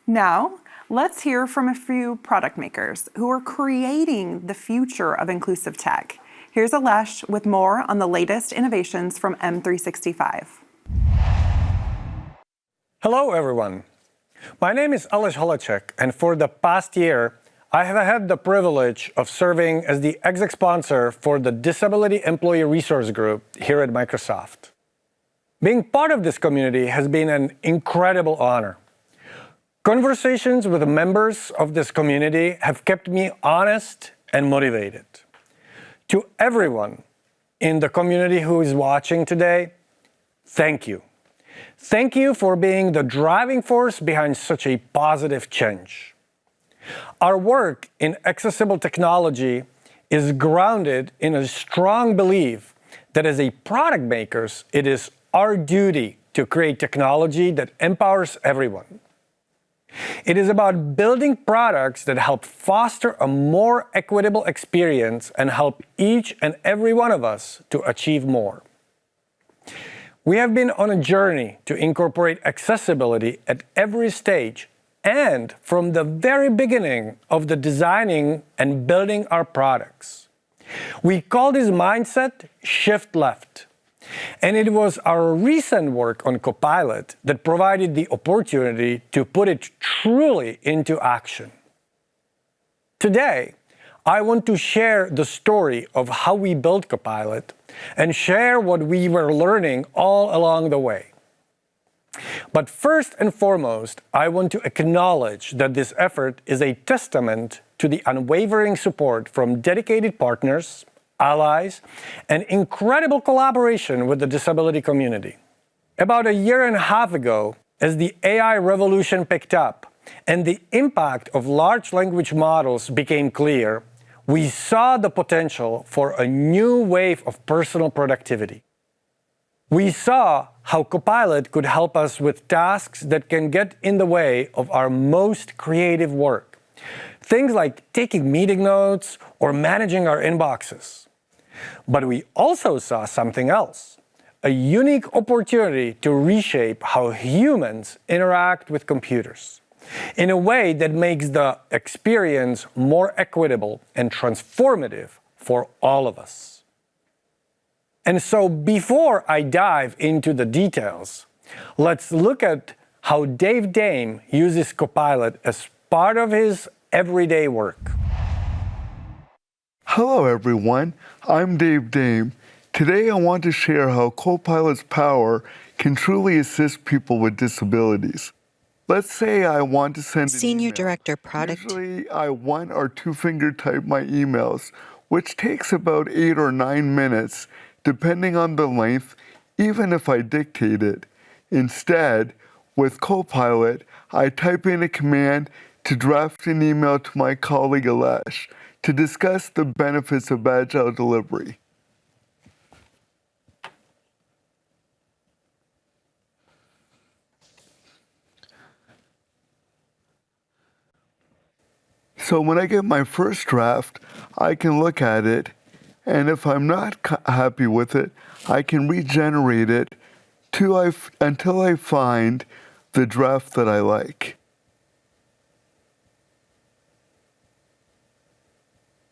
Now, let's hear from a few product makers who are creating the future of inclusive tech. Here's Alesh with more on the latest innovations from M365. Hello, everyone. My name is Alesh Holacek, and for the past year, I have had the privilege of serving as the exec sponsor for the Disability Employee Resource Group here at Microsoft. Being part of this community has been an incredible honor. Conversations with the members of this community have kept me honest and motivated. To everyone in the community who is watching today, thank you. Thank you for being the driving force behind such a positive change. Our work in accessible technology is grounded in a strong belief that as a product makers, it is our duty to create technology that empowers everyone. It is about building products that help foster a more equitable experience and help each and every one of us to achieve more. We have been on a journey to incorporate accessibility at every stage and from the very beginning of the designing and building our products. We call this mindset Shift Left. And it was our recent work on Copilot that provided the opportunity to put it truly into action. Today, I want to share the story of how we built Copilot and share what we were learning all along the way. But first and foremost, I want to acknowledge that this effort is a testament to the unwavering support from dedicated partners, allies, and incredible collaboration with the disability community. About a year and a half ago, as the AI revolution picked up and the impact of large language models became clear, we saw the potential for a new wave of personal productivity. We saw how Copilot could help us with tasks that can get in the way of our most creative work. Things like taking meeting notes or managing our inboxes. But we also saw something else, a unique opportunity to reshape how humans interact with computers in a way that makes the experience more equitable and transformative for all of us. And so before I dive into the details, let's look at how Dave Dame uses Copilot as part of his everyday work. Hello everyone, I'm Dave Dame. Today I want to share how Copilot's power can truly assist people with disabilities. Let's say I want to send Senior Director Product. Usually I one or two finger type my emails, which takes about 8 or 9 minutes, depending on the length, even if I dictate it. Instead, with Copilot, I type in a command to draft an email to my colleague Alesh to discuss the benefits of agile delivery. So when I get my first draft, I can look at it, and if I'm not happy with it, I can regenerate it until I find the draft that I like.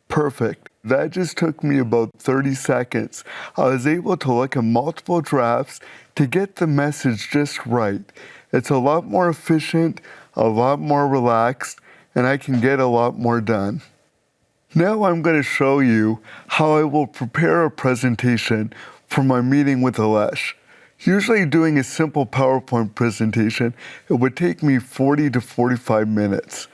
Perfect. That just took me about 30 seconds. I was able to look at multiple drafts to get the message just right. It's a lot more efficient, a lot more relaxed, and I can get a lot more done. Now I'm going to show you how I will prepare a presentation for my meeting with Alesh. Usually doing a simple PowerPoint presentation, it would take me 40 to 45 minutes.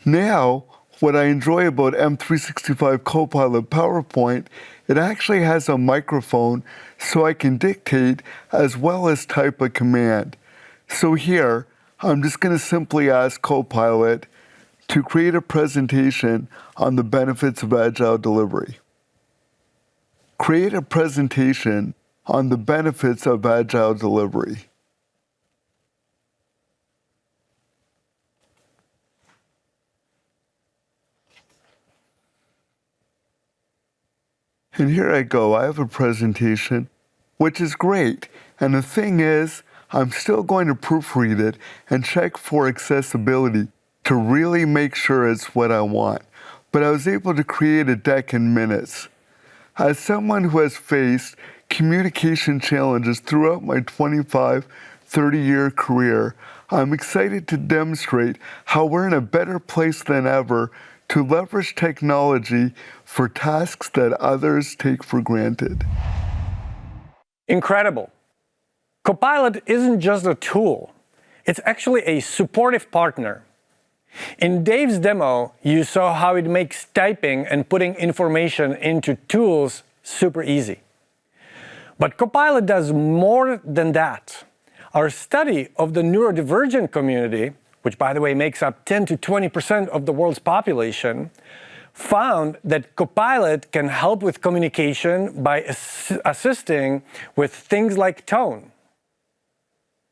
Now, what I enjoy about M365 Copilot PowerPoint, it actually has a microphone so I can dictate as well as type a command. So here, I'm just going to simply ask Copilot to create a presentation on the benefits of agile delivery. Create a presentation on the benefits of agile delivery. And here I go, I have a presentation, which is great. And the thing is, I'm still going to proofread it and check for accessibility to really make sure it's what I want. But I was able to create a deck in minutes. As someone who has faced communication challenges throughout my 25, 30-year career, I'm excited to demonstrate how we're in a better place than ever to leverage technology for tasks that others take for granted. Incredible. Copilot isn't just a tool. It's actually a supportive partner. In Dave's demo, you saw how it makes typing and putting information into tools super easy. But Copilot does more than that. Our study of the neurodivergent community, which by the way makes up 10 to 20% of the world's population, found that Copilot can help with communication by assisting with things like tone.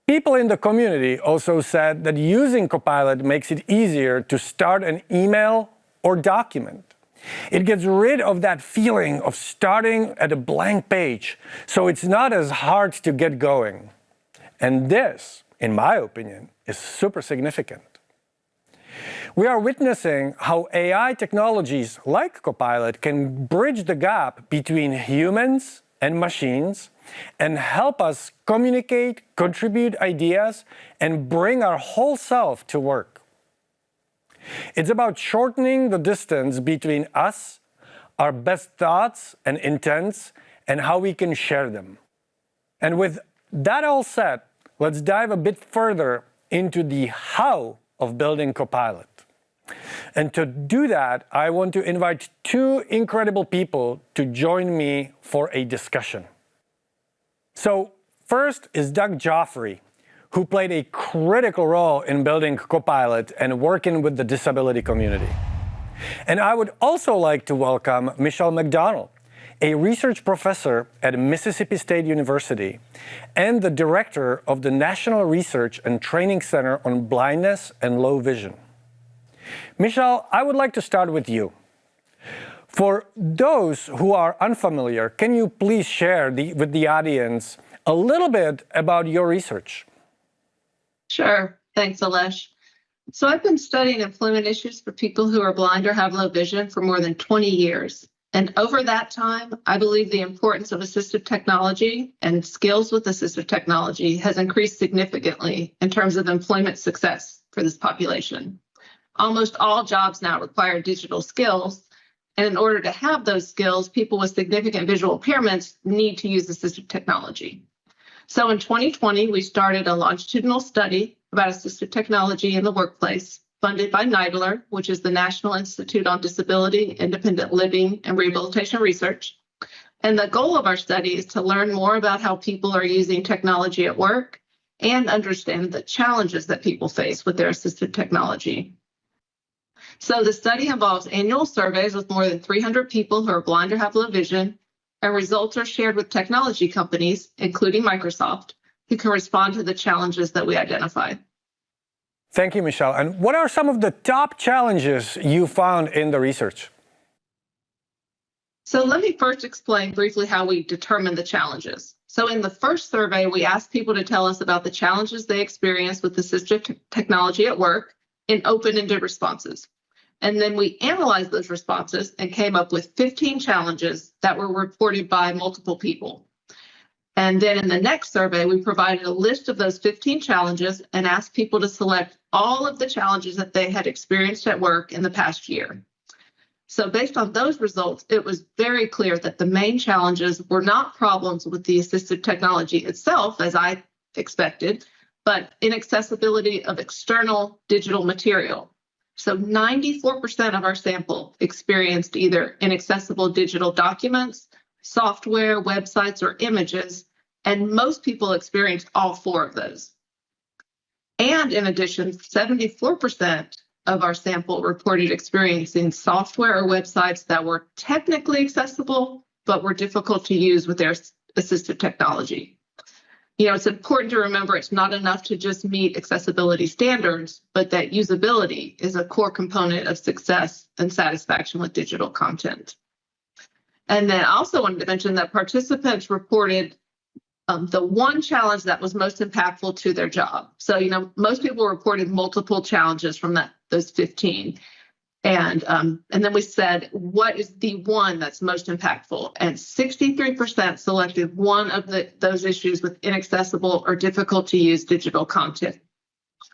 People in the community also said that using Copilot makes it easier to start an email or document. It gets rid of that feeling of starting at a blank page, so it's not as hard to get going. And this, in my opinion, is super significant. We are witnessing how AI technologies like Copilot can bridge the gap between humans and machines and help us communicate, contribute ideas, and bring our whole self to work. It's about shortening the distance between us, our best thoughts and intents, and how we can share them. And with that all said, let's dive a bit further into the how of building Copilot. And to do that, I want to invite two incredible people to join me for a discussion. So first is Doug Joffrey, who played a critical role in building Copilot and working with the disability community. And I would also like to welcome Michelle McDonald, a research professor at Mississippi State University and the director of the National Research and Training Center on Blindness and Low Vision. Michelle, I would like to start with you. For those who are unfamiliar, can you please share with the audience a little bit about your research? Sure. Thanks, Alesh. So I've been studying employment issues for people who are blind or have low vision for more than 20 years. And over that time, I believe the importance of assistive technology and skills with assistive technology has increased significantly in terms of employment success for this population. Almost all jobs now require digital skills. And in order to have those skills, people with significant visual impairments need to use assistive technology. So in 2020, we started a longitudinal study about assistive technology in the workplace, funded by NIDLR, which is the National Institute on Disability, Independent Living, and Rehabilitation Research. And the goal of our study is to learn more about how people are using technology at work and understand the challenges that people face with their assistive technology. So the study involves annual surveys with more than 300 people who are blind or have low vision, and results are shared with technology companies, including Microsoft, who can respond to the challenges that we identify. Thank you, Michelle. And what are some of the top challenges you found in the research? So let me first explain briefly how we determine the challenges. So in the first survey, we asked people to tell us about the challenges they experienced with assistive technology at work in open-ended responses. And then we analyzed those responses and came up with 15 challenges that were reported by multiple people. And then in the next survey, we provided a list of those 15 challenges and asked people to select all of the challenges that they had experienced at work in the past year. So based on those results, it was very clear that the main challenges were not problems with the assistive technology itself, as I expected, but inaccessibility of external digital material. So 94% of our sample experienced either inaccessible digital documents, software, websites, or images, and most people experienced all four of those. And in addition, 74% of our sample reported experiencing software or websites that were technically accessible, but were difficult to use with their assistive technology. You know, it's important to remember it's not enough to just meet accessibility standards, but that usability is a core component of success and satisfaction with digital content. And then I also wanted to mention that participants reported the one challenge that was most impactful to their job. So, you know, most people reported multiple challenges from those 15. And then we said, what is the one that's most impactful? And 63% selected one of those issues with inaccessible or difficult to use digital content.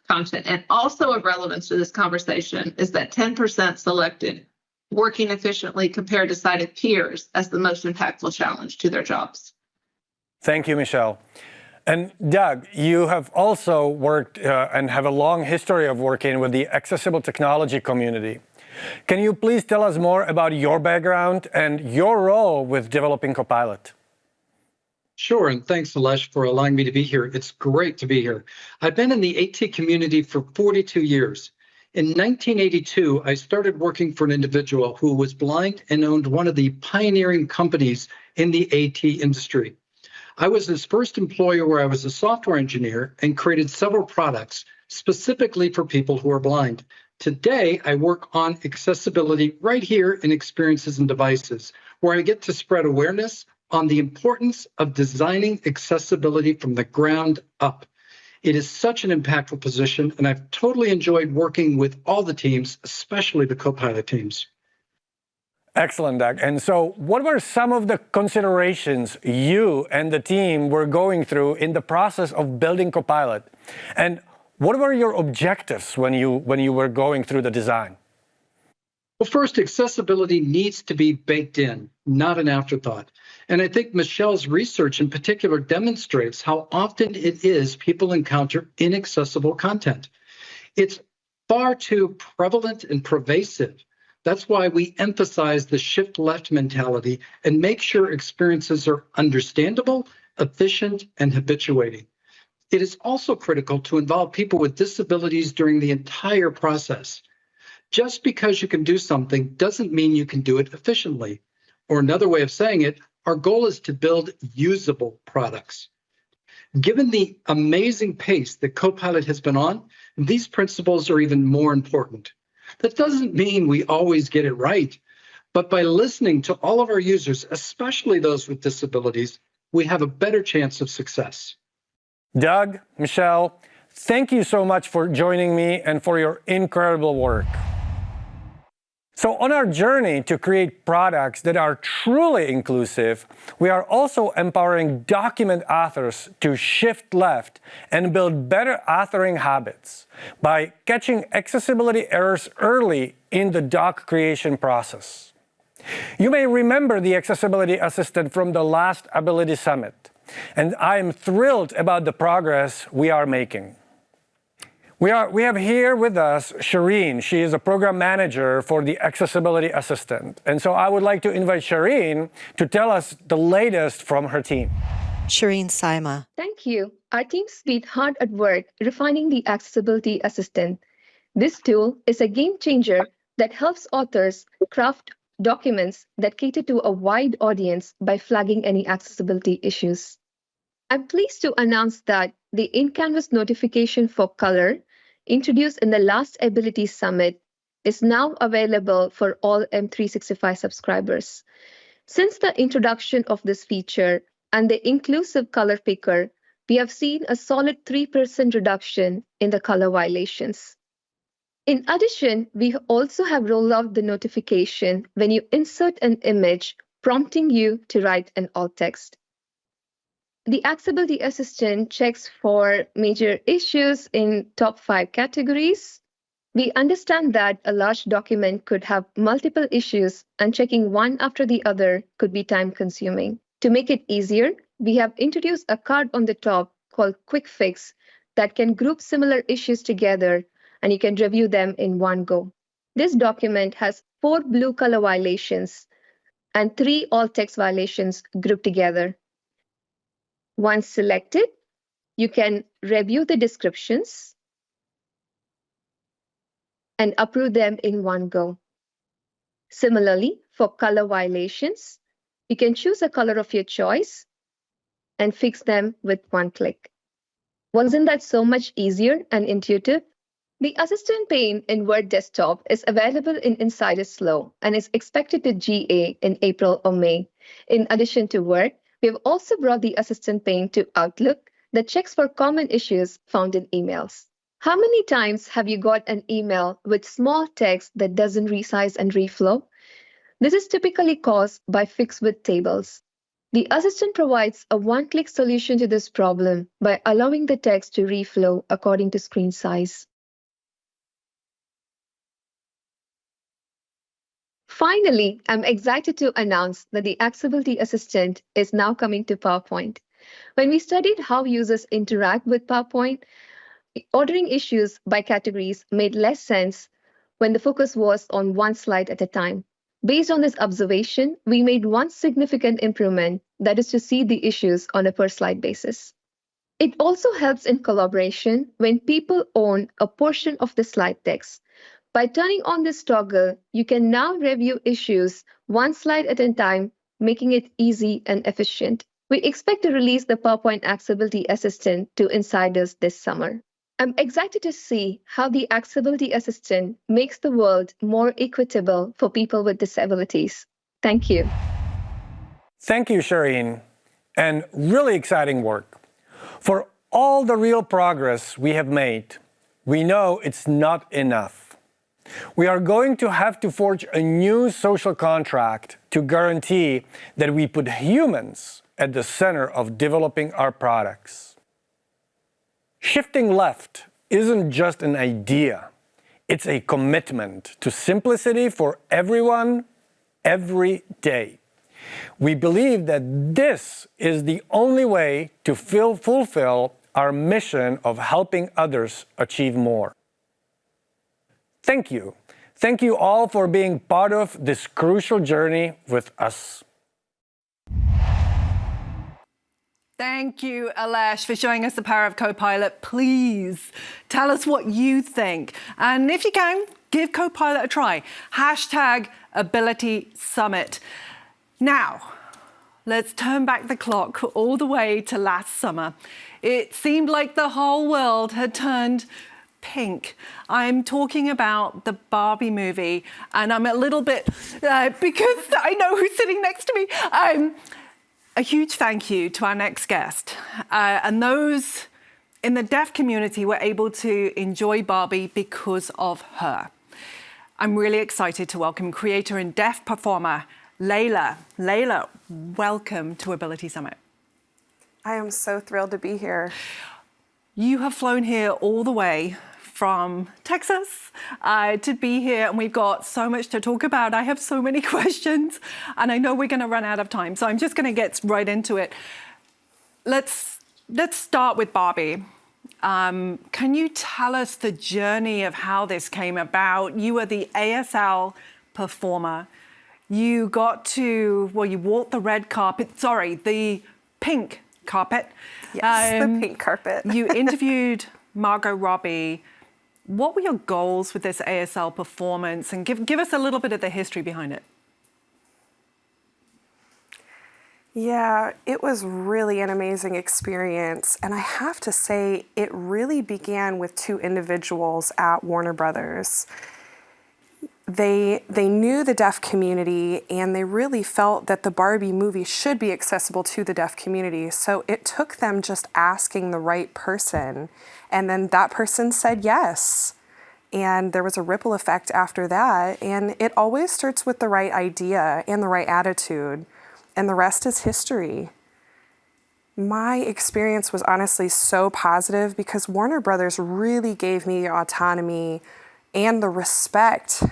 And also of relevance to this conversation is that 10% selected working efficiently compared to sighted peers as the most impactful challenge to their jobs. Thank you, Michelle. And Doug, you have also worked and have a long history of working with the accessible technology community. Can you please tell us more about your background and your role with developing Copilot? Sure, and thanks, Alesh, for allowing me to be here. It's great to be here. I've been in the AT community for 42 years. In 1982, I started working for an individual who was blind and owned one of the pioneering companies in the AT industry. I was his first employer where I was a software engineer and created several products specifically for people who are blind. Today, I work on accessibility right here in Experiences and Devices, where I get to spread awareness on the importance of designing accessibility from the ground up. It is such an impactful position, and I've totally enjoyed working with all the teams, especially the Copilot teams. Excellent, Doug. And so what were some of the considerations you and the team were going through in the process of building Copilot? And what were your objectives when you were going through the design? Well, first, accessibility needs to be baked in, not an afterthought. And I think Michelle's research in particular demonstrates how often it is people encounter inaccessible content. It's far too prevalent and pervasive. That's why we emphasize the shift left mentality and make sure experiences are understandable, efficient, and habituating. It is also critical to involve people with disabilities during the entire process. Just because you can do something doesn't mean you can do it efficiently. Or another way of saying it, our goal is to build usable products. Given the amazing pace that Copilot has been on, these principles are even more important. That doesn't mean we always get it right, but by listening to all of our users, especially those with disabilities, we have a better chance of success. Doug, Michelle, thank you so much for joining me and for your incredible work. So on our journey to create products that are truly inclusive, we are also empowering document authors to shift left and build better authoring habits by catching accessibility errors early in the doc creation process. You may remember the Accessibility Assistant from the last Ability Summit, and I am thrilled about the progress we are making. We have here with us Shireen. She is a program manager for the Accessibility Assistant. And so I would like to invite Shireen to tell us the latest from her team. Shireen Saima. Thank you. Our team's been hard at work refining the Accessibility Assistant. This tool is a game changer that helps authors craft documents that cater to a wide audience by flagging any accessibility issues. I'm pleased to announce that the in-canvas notification for color, introduced in the last Ability Summit, is now available for all M365 subscribers. Since the introduction of this feature and the inclusive color picker, we have seen a solid 3% reduction in the color violations. In addition, we also have rolled out the notification when you insert an image, prompting you to write an alt text. The Accessibility Assistant checks for major issues in top 5 categories. We understand that a large document could have multiple issues, and checking one after the other could be time-consuming. To make it easier, we have introduced a card on the top called Quick Fix that can group similar issues together, and you can review them in one go. This document has 4 blue color violations and 3 alt text violations grouped together. Once selected, you can review the descriptions and approve them in one go. Similarly, for color violations, you can choose a color of your choice and fix them with one click. Wasn't that so much easier and intuitive? The Assistant pane in Word Desktop is available in Insider Slow and is expected to GA in April or May. In addition to Word, we have also brought the Assistant pane to Outlook that checks for common issues found in emails. How many times have you got an email with small text that doesn't resize and reflow? This is typically caused by fix with tables. The Assistant provides a one-click solution to this problem by allowing the text to reflow according to screen size. Finally, I'm excited to announce that the Accessibility Assistant is now coming to PowerPoint. When we studied how users interact with PowerPoint, ordering issues by categories made less sense when the focus was on one slide at a time. Based on this observation, we made one significant improvement, that is to see the issues on a per slide basis. It also helps in collaboration when people own a portion of the slide text. By turning on this toggle, you can now review issues one slide at a time, making it easy and efficient. We expect to release the PowerPoint Accessibility Assistant to insiders this summer. I'm excited to see how the Accessibility Assistant makes the world more equitable for people with disabilities. Thank you. Thank you, Shireen, and really exciting work. For all the real progress we have made, we know it's not enough. We are going to have to forge a new social contract to guarantee that we put humans at the center of developing our products. Shifting left isn't just an idea, it's a commitment to simplicity for everyone, every day. We believe that this is the only way to fulfill our mission of helping others achieve more. Thank you. Thank you all for being part of this crucial journey with us. Thank you, Alesh, for showing us the power of Copilot. Please tell us what you think. And if you can, give Copilot a try. #AbilitySummit. Now, let's turn back the clock all the way to last summer. It seemed like the whole world had turned pink. I'm talking about the Barbie movie, and I'm a little bit, because I know who's sitting next to me. A huge thank you to our next guest. And those in the deaf community were able to enjoy Barbie because of her. I'm really excited to welcome creator and deaf performer, Layla. Layla, welcome to Ability Summit. I am so thrilled to be here. You have flown here all the way from Texas to be here, and we've got so much to talk about. I have so many questions, and I know we're going to run out of time, so I'm just going to get right into it. Let's start with Barbie. Can you tell us the journey of how this came about? You were the ASL performer. You got to, well, you walked the red carpet, the pink carpet. Yes, the pink carpet. You interviewed Margot Robbie. What were your goals with this ASL performance? And give us a little bit of the history behind it. Yeah, it was really an amazing experience. And I have to say, it really began with two individuals at Warner Brothers. They knew the deaf community, and they really felt that the Barbie movie should be accessible to the deaf community. So it took them just asking the right person, and then that person said yes. And there was a ripple effect after that, and it always starts with the right idea and the right attitude, and the rest is history. My experience was honestly so positive because Warner Brothers really gave me the autonomy and the respect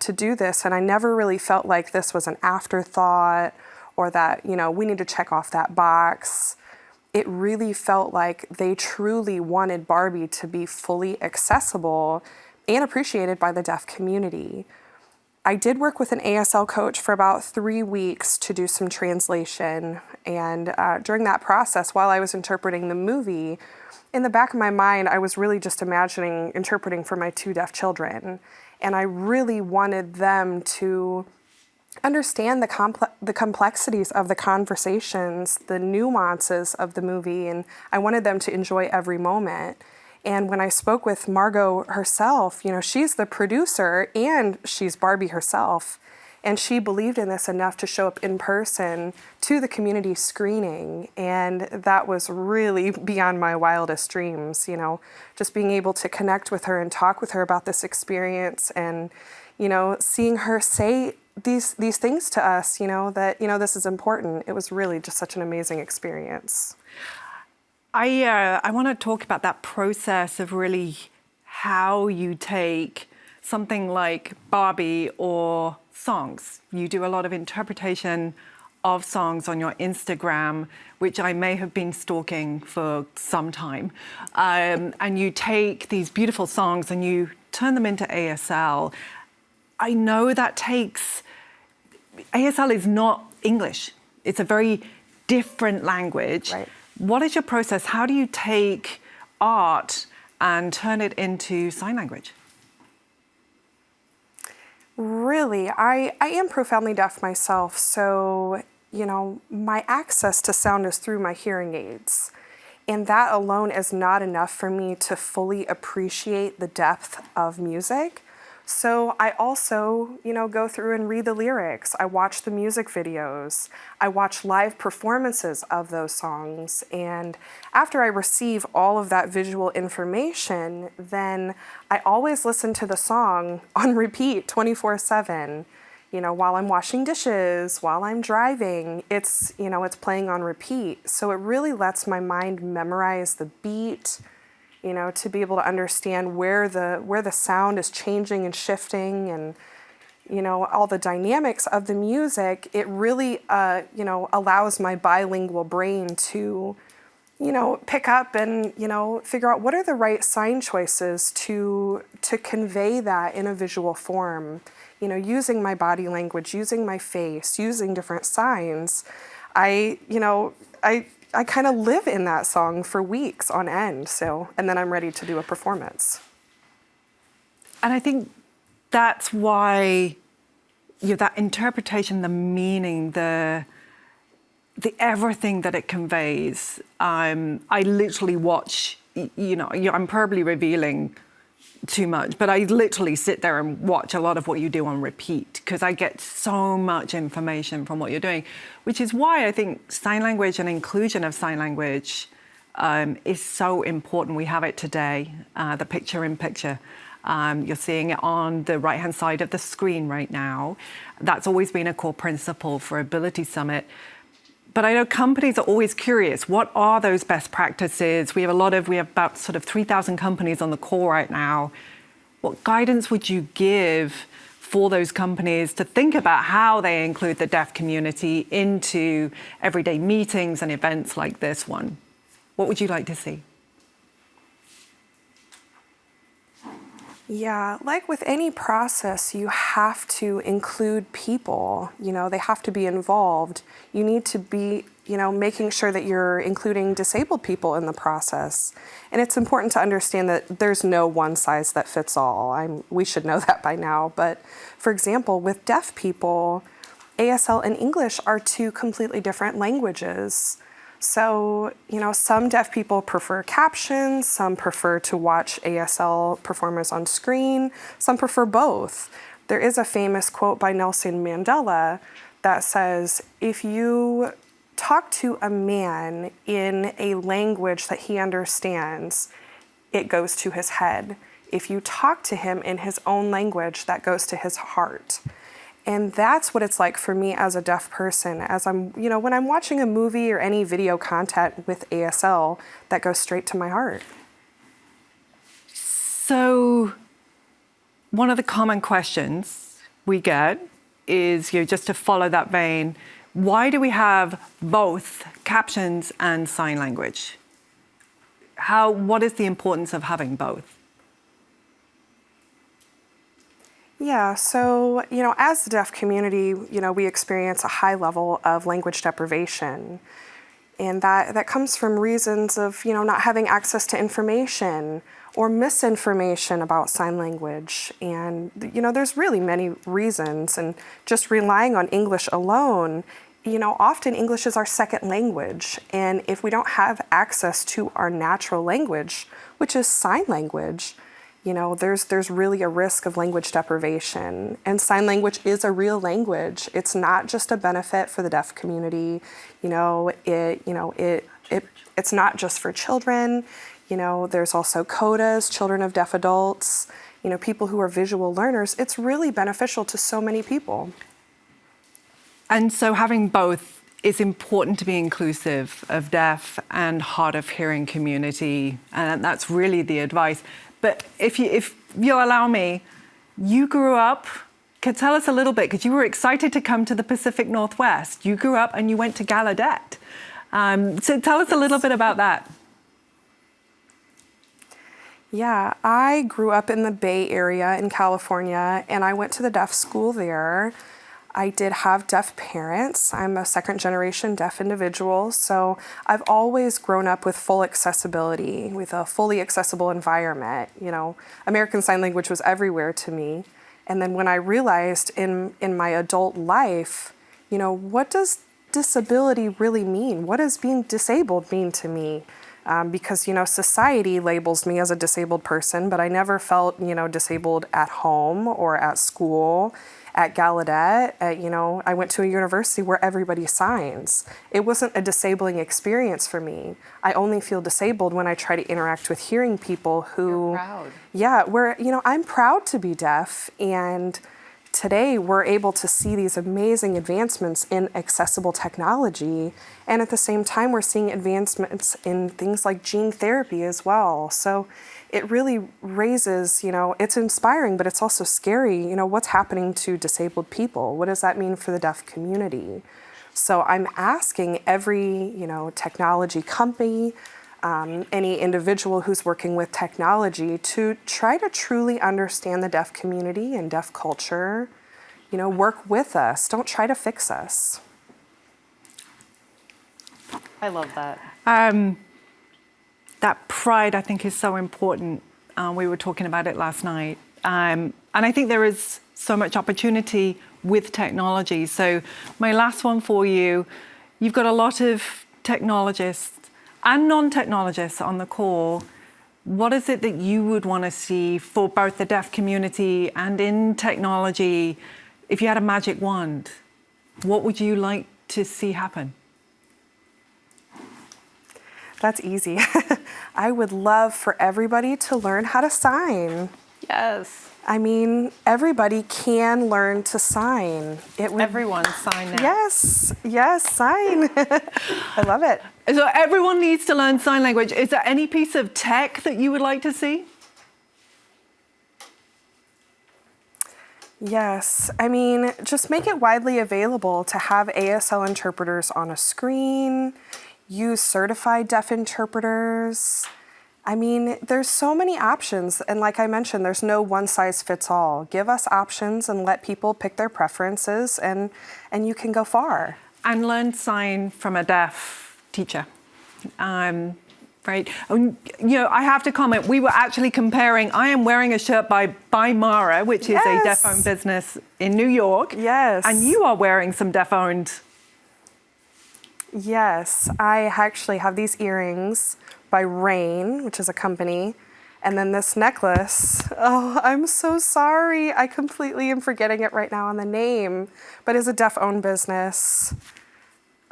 to do this. And I never really felt like this was an afterthought or that, we need to check off that box. It really felt like they truly wanted Barbie to be fully accessible and appreciated by the deaf community. I did work with an ASL coach for about 3 weeks to do some translation. And during that process, while I was interpreting the movie, in the back of my mind, I was really just imagining interpreting for my 2 deaf children. And I really wanted them to understand the complexities of the conversations, the nuances of the movie, and I wanted them to enjoy every moment. And when I spoke with Margot herself, she's the producer and she's Barbie herself. And she believed in this enough to show up in person to the community screening. And that was really beyond my wildest dreams, just being able to connect with her and talk with her about this experience and, seeing her say these things to us, that, this is important. It was really just such an amazing experience. I want to talk about that process of really how you take something like Barbie or songs. You do a lot of interpretation of songs on your Instagram, which I may have been stalking for some time. And you take these beautiful songs and you turn them into ASL. I know that ASL is not English. It's a very different language. Right. What is your process? How do you take art and turn it into sign language? Really, I am profoundly deaf myself, so, my access to sound is through my hearing aids. And that alone is not enough for me to fully appreciate the depth of music. So I also, go through and read the lyrics. I watch the music videos. I watch live performances of those songs. And after I receive all of that visual information, then I always listen to the song on repeat 24/7. While I'm washing dishes, while I'm driving, it's playing on repeat. So it really lets my mind memorize the beat, to be able to understand where the sound is changing and shifting and, all the dynamics of the music. It really, allows my bilingual brain to, pick up and, figure out what are the right sign choices to convey that in a visual form. Using my body language, using my face, using different signs. I kind of live in that song for weeks on end. And then I'm ready to do a performance. And I think that's why that interpretation, the meaning, the everything that it conveys. I literally watch, I'm probably revealing too much, but I literally sit there and watch a lot of what you do on repeat because I get so much information from what you're doing, which is why I think sign language and inclusion of sign language is so important. We have it today, the picture-in-picture. You're seeing it on the right-hand side of the screen right now. That's always been a core principle for Ability Summit. But I know companies are always curious, what are those best practices? We have about sort of 3,000 companies on the call right now. What guidance would you give for those companies to think about how they include the deaf community into everyday meetings and events like this one? What would you like to see? Yeah, like with any process, you have to include people, they have to be involved. You need to be, making sure that you're including disabled people in the process. And it's important to understand that there's no one size that fits all. We should know that by now. But for example, with deaf people, ASL and English are two completely different languages. So, some deaf people prefer captions, some prefer to watch ASL performers on screen, some prefer both. There is a famous quote by Nelson Mandela that says, if you talk to a man in a language that he understands, it goes to his head. If you talk to him in his own language, that goes to his heart. And that's what it's like for me as a deaf person, as I'm, when I'm watching a movie or any video content with ASL, that goes straight to my heart. So one of the common questions we get is, just to follow that vein, why do we have both captions and sign language? What is the importance of having both? Yeah, so, as the deaf community, we experience a high level of language deprivation. And that comes from reasons of, not having access to information or misinformation about sign language. And, there's really many reasons. And just relying on English alone, often English is our second language. And if we don't have access to our natural language, which is sign language, there's really a risk of language deprivation. And sign language is a real language. It's not just a benefit for the deaf community. It's not just for children. There's also CODAs, children of deaf adults, people who are visual learners. It's really beneficial to so many people. And so having both is important to be inclusive of deaf and hard of hearing community. And that's really the advice. But if you'll allow me, you grew up tell us a little bit, because you were excited to come to the Pacific Northwest. You grew up and you went to Gallaudet. So tell us a little bit about that. Yeah, I grew up in the Bay Area in California, and I went to the deaf school there. I did have deaf parents. I'm a second-generation deaf individual, so I've always grown up with full accessibility, with a fully accessible environment. You know, American Sign Language was everywhere to me. And then when I realized in my adult life, you know, what does disability really mean? What does being disabled mean to me? Because, you know, society labels me as a disabled person, but I never felt, you know, disabled at home or at school. At Gallaudet, you know, I went to a university where everybody signs. It wasn't a disabling experience for me. I only feel disabled when I try to interact with hearing people who... You're proud. Yeah, you know, I'm proud to be deaf, and today we're able to see these amazing advancements in accessible technology, and at the same time we're seeing advancements in things like gene therapy as well. So it really raises, you know, it's inspiring, but it's also scary, you know, what's happening to disabled people? What does that mean for the deaf community? So I'm asking every, you know, technology company, any individual who's working with technology to try to truly understand the deaf community and deaf culture, you know, work with us, don't try to fix us. I love that. That pride, I think, is so important. We were talking about it last night. And I think there is so much opportunity with technology. So my last one for you, you've got a lot of technologists and non-technologists on the call. What is it that you would want to see for both the deaf community and in technology? If you had a magic wand, what would you like to see happen? That's easy. I would love for everybody to learn how to sign. Yes. I mean, everybody can learn to sign. Everyone sign now. Yes, sign. I love it. So everyone needs to learn sign language. Is there any piece of tech that you would like to see? Yes, I mean, just make it widely available to have ASL interpreters on a screen, use certified deaf interpreters. I mean, there's so many options. And like I mentioned, there's no one size fits all. Give us options and let people pick their preferences, and you can go far. And learn sign from a deaf teacher. Right? You know, I have to comment, we were actually comparing, I am wearing a shirt by Mara, which is a deaf-owned business in New York. Yes. And you are wearing some deaf-owned. Yes, I actually have these earrings by Rain, which is a company. And then this necklace, oh, I'm so sorry. I completely am forgetting it right now on the name, but it's a deaf-owned business.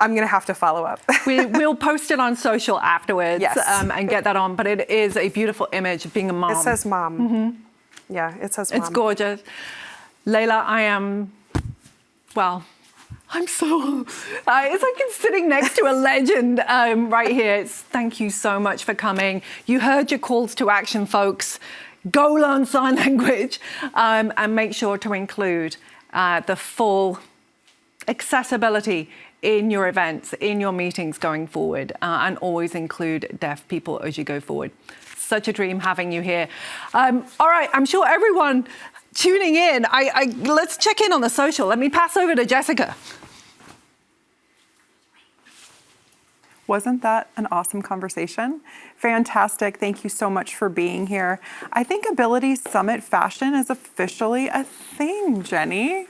I'm going to have to follow up. We'll post it on social afterwards. Yes. And get that on. But it is a beautiful image of being a mom. It says mom. Mm-hmm. Yeah, it says mom. It's gorgeous. Layla, I am, well, I'm so, it's like I'm sitting next to a legend right here. Thank you so much for coming. You heard your calls to action, folks. Go learn sign language and make sure to include the full accessibility in your events, in your meetings going forward, and always include deaf people as you go forward. Such a dream having you here. All right, I'm sure everyone tuning in, let's check in on the social. Let me pass over to Jessica. Wasn't that an awesome conversation? Fantastic. Thank you so much for being here. I think Ability Summit fashion is officially a thing, Jenny.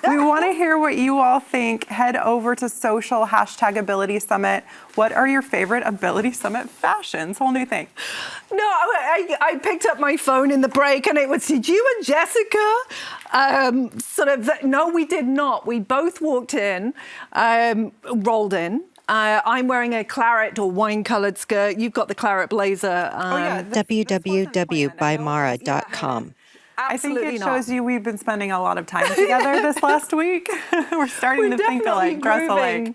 We want to hear what you all think. Head over to social, #Ability Summit. What are your favorite Ability Summit fashions? Whole new thing. No, I picked up my phone in the break and it was, did you and Jessica no, we did not. We both walked in, rolled in. I'm wearing a claret or wine-colored skirt. You've got the claret blazer. www.bymara.com. I think it shows you we've been spending a lot of time together this last week. We're starting to think alike, dress alike.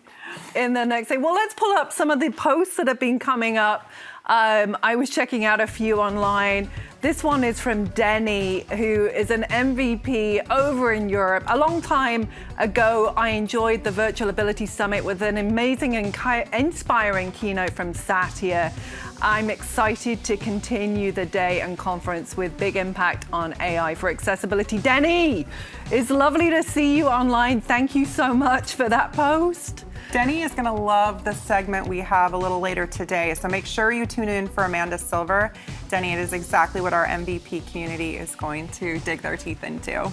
In the next day. Well, let's pull up some of the posts that have been coming up. I was checking out a few online. This one is from Denny, who is an MVP over in Europe. A long time ago, I enjoyed the Virtual Ability Summit with an amazing and inspiring keynote from Satya. I'm excited to continue the day and conference with big impact on AI for accessibility. Denny, it's lovely to see you online. Thank you so much for that post. Denny is going to love the segment we have a little later today, so make sure you tune in for Amanda Silver. Denny, it is exactly what our MVP community is going to dig their teeth into.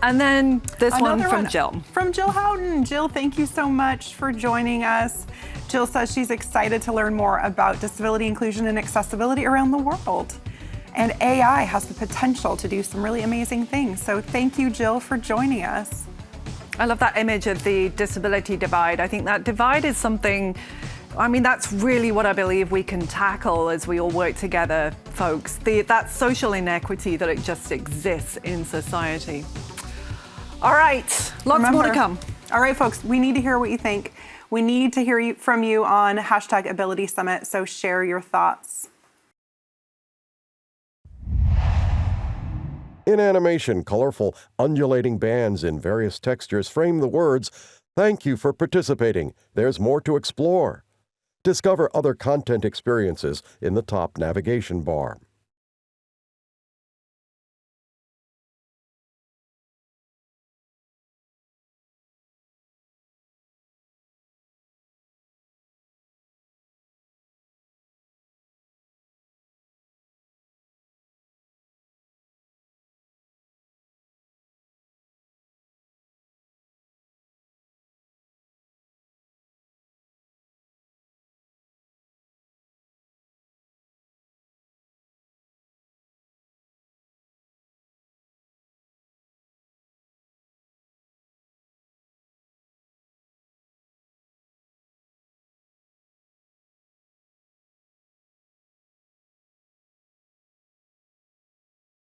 And then this Another one from Jill. From Jill Houghton. Jill, thank you so much for joining us. Jill says she's excited to learn more about disability inclusion and accessibility around the world. And AI has the potential to do some really amazing things. So thank you, Jill, for joining us. I love that image of the disability divide. I think that divide is something, that's really what I believe we can tackle as we all work together, folks. That social inequity that it just exists in society. All right, lots more to come. All right, folks, we need to hear what you think. We need to hear from you on #Ability Summit, so share your thoughts. In animation, colorful, undulating bands in various textures frame the words, "Thank you for participating. There's more to explore." Discover other content experiences in the top navigation bar.